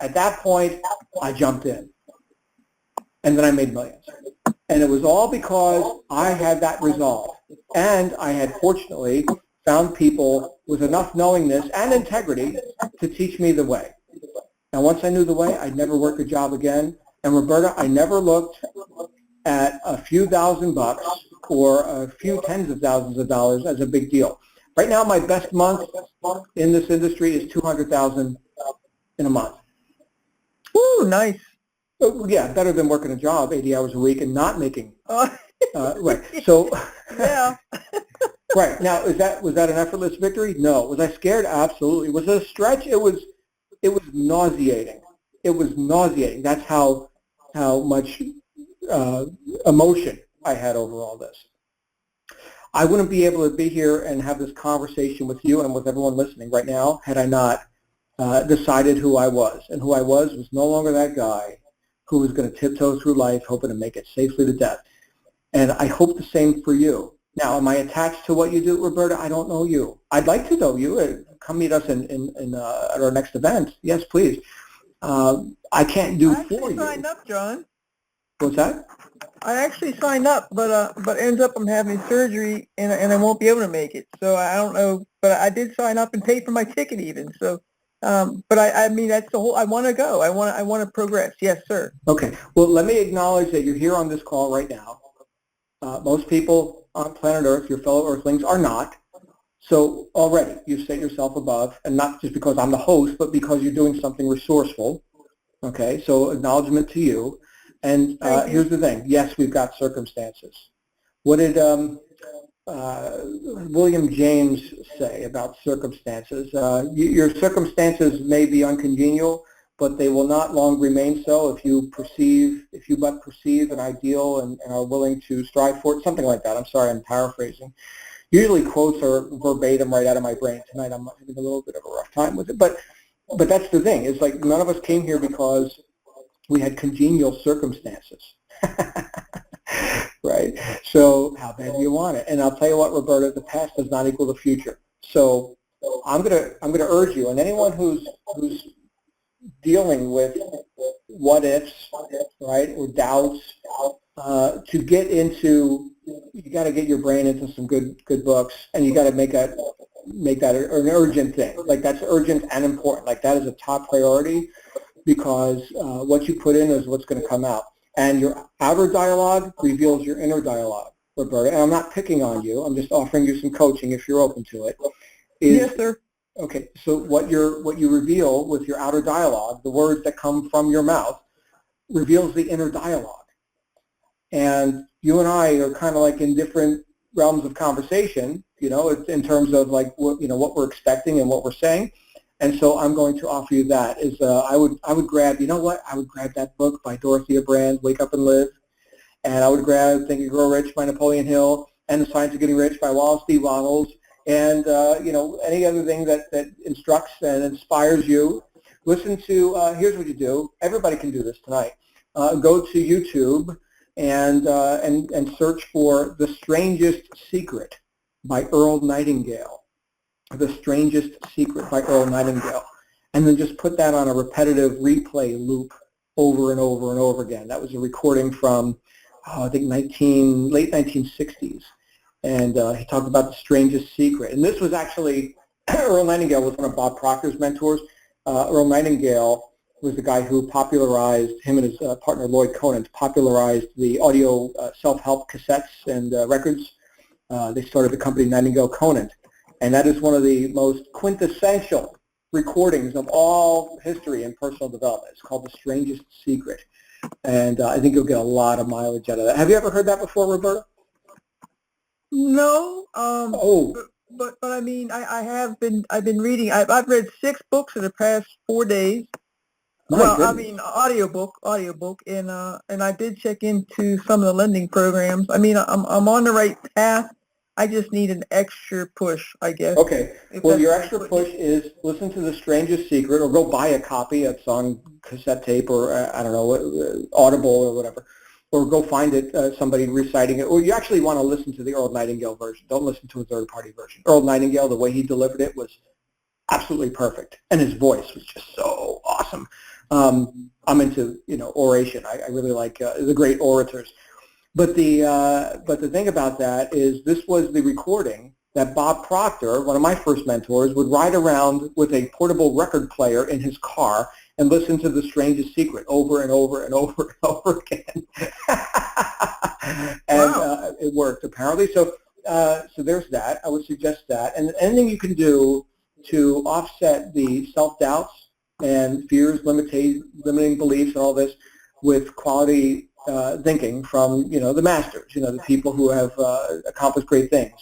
At that point, I jumped in. And then I made millions. And it was all because I had that resolve. And I had, fortunately, found people with enough knowingness and integrity to teach me the way. And once I knew the way, I'd never work a job again. And Roberta, I never looked at a few $1,000 or a few tens of thousands of dollars as a big deal. Right now, my best month in this industry is $200,000 in a month. Woo, nice. Yeah, better than working a job 80 hours a week and not making. Right. So. Yeah. Right. Now, was that an effortless victory? No. Was I scared? Absolutely. Was it a stretch? It was nauseating. It was nauseating. That's how much emotion I had over all this. I wouldn't be able to be here and have this conversation with you and with everyone listening right now had I not decided who I was. And who I was no longer that guy who was going to tiptoe through life hoping to make it safely to death. And I hope the same for you. Now, am I attached to what you do, Roberta? I don't know you. I'd like to know you. Come meet us at our next event. Yes, please. I can't do for you. I signed up, John. What's that? I actually signed up, but ends up I'm having surgery and I won't be able to make it. So I don't know, but I did sign up and pay for my ticket even. So, but I mean that's the whole. I want to go. I want to progress. Yes, sir. Okay. Well, let me acknowledge that you're here on this call right now. Most people on planet Earth, your fellow Earthlings, are not. So already you've set yourself above, and not just because I'm the host, but because you're doing something resourceful. Okay. So acknowledgement to you. And here's the thing. Yes, we've got circumstances. What did William James say about circumstances? Your circumstances may be uncongenial, but they will not long remain so if you but perceive an ideal and are willing to strive for it, something like that. I'm sorry, I'm paraphrasing. Usually quotes are verbatim right out of my brain. Tonight I'm having a little bit of a rough time with it, but that's the thing. It's like none of us came here because we had congenial circumstances, right? So how bad do you want it? And I'll tell you what, Roberta, the past does not equal the future. So I'm gonna urge you, and anyone who's dealing with what ifs, right, or doubts, to get into, you got to get your brain into some good books, and you got to make that an urgent thing. Like that's urgent and important. Like that is a top priority. Because what you put in is what's going to come out. And your outer dialogue reveals your inner dialogue, Roberta. And I'm not picking on you. I'm just offering you some coaching if you're open to it. Yes, sir. Okay, so what you reveal with your outer dialogue, the words that come from your mouth, reveals the inner dialogue. And you and I are kind of like in different realms of conversation, it's in terms of like what we're expecting and what we're saying. And so I'm going to offer you that. I would grab, I would grab that book by Dorothea Brand, Wake Up and Live, and I would grab Think and Grow Rich by Napoleon Hill, and The Science of Getting Rich by Wallace D. Wattles, and any other thing that instructs and inspires you. Listen to. Here's what you do. Everybody can do this tonight. Go to YouTube and search for The Strangest Secret by Earl Nightingale. The Strangest Secret by Earl Nightingale, and then just put that on a repetitive replay loop over and over and over again. That was a recording from, I think, late 1960s. And he talked about the strangest secret. And this was actually, Earl Nightingale was one of Bob Proctor's mentors. Earl Nightingale was the guy who popularized, him and his partner Lloyd Conant, popularized the audio self-help cassettes and records. They started the company Nightingale Conant. And that is one of the most quintessential recordings of all history and personal development. It's called The Strangest Secret. And I think you'll get a lot of mileage out of that. Have you ever heard that before, Roberta? No. Oh. But I mean, I've been reading. I've read 6 books in the past 4 days. My goodness. I mean, audiobook, and I did check into some of the lending programs. I mean, I'm on the right path. I just need an extra push, I guess. Okay. Well, your extra push is listen to The Strangest Secret, or go buy a copy. It's on cassette tape, or I don't know, Audible or whatever, or go find it, somebody reciting it. Or you actually want to listen to the Earl Nightingale version. Don't listen to a third-party version. Earl Nightingale, the way he delivered it was absolutely perfect, and his voice was just so awesome. I'm into, oration. I really like the great orators. But the thing about that is this was the recording that Bob Proctor, one of my first mentors, would ride around with a portable record player in his car and listen to The Strangest Secret over and over and over and over again. And wow. It worked, apparently. So there's that. I would suggest that. And anything you can do to offset the self-doubts and fears, limiting beliefs and all this with quality thinking from, the masters, the people who have accomplished great things.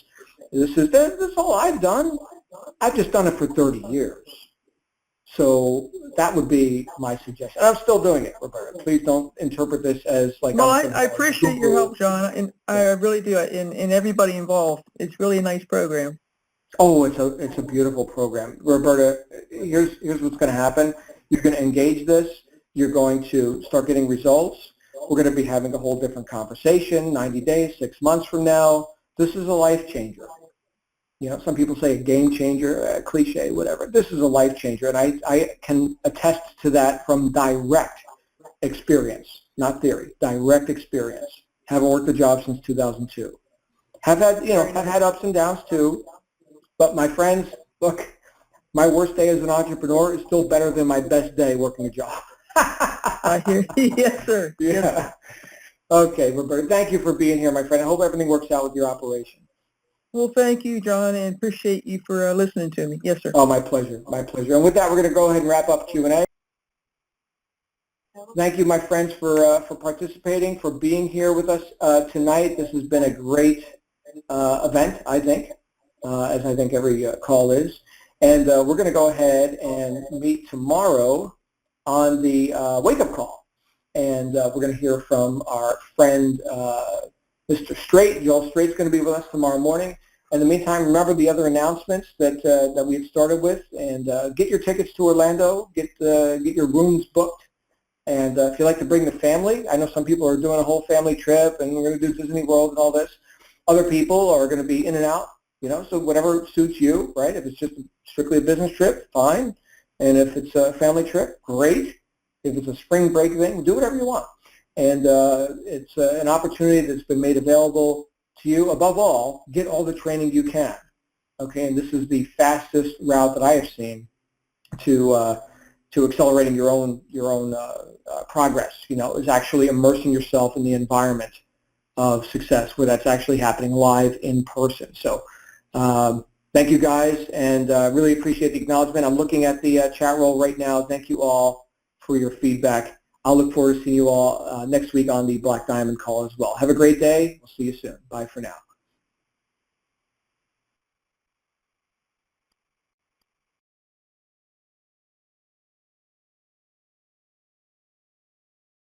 This is all I've done. I've just done it for 30 years. So that would be my suggestion. And I'm still doing it, Roberta. Please don't interpret this as like... Well, I appreciate your help, John, and I really do, and everybody involved. It's really a nice program. Oh, it's a beautiful program. Roberta, here's what's going to happen. You're going to engage this. You're going to start getting results. We're going to be having a whole different conversation 90 days, 6 months from now. This is a life changer. Some people say a game changer, a cliche, whatever. This is a life changer, and I can attest to that from direct experience, not theory, direct experience. Haven't worked a job since 2002. Have had ups and downs too, but my friends, look, my worst day as an entrepreneur is still better than my best day working a job. I hear you. Yes, sir. Yeah. Yes, sir. Okay, Roberta, thank you for being here, my friend. I hope everything works out with your operation. Well, thank you, John, and appreciate you for listening to me. Yes, sir. Oh, my pleasure. My pleasure. And with that, we're going to go ahead and wrap up Q&A. Thank you, my friends, for participating, for being here with us tonight. This has been a great event, I think, as I think every call is. And we're going to go ahead and meet tomorrow on the wake-up call. And we're going to hear from our friend, Mr. Straight. Joel Straight's going to be with us tomorrow morning. In the meantime, remember the other announcements that we had started with, and get your tickets to Orlando, get your rooms booked. And if you like to bring the family, I know some people are doing a whole family trip, and we're going to do Disney World and all this. Other people are going to be in and out, so whatever suits you, right? If it's just strictly a business trip, fine. And if it's a family trip, great. If it's a spring break thing, do whatever you want. And it's an opportunity that's been made available to you. Above all, get all the training you can. Okay, and this is the fastest route that I have seen to accelerating your own progress. Is actually immersing yourself in the environment of success, where that's actually happening live in person. So thank you guys, and really appreciate the acknowledgement. I'm looking at the chat roll right now. Thank you all for your feedback. I'll look forward to seeing you all next week on the Black Diamond call as well. Have a great day. We'll see you soon. Bye for now.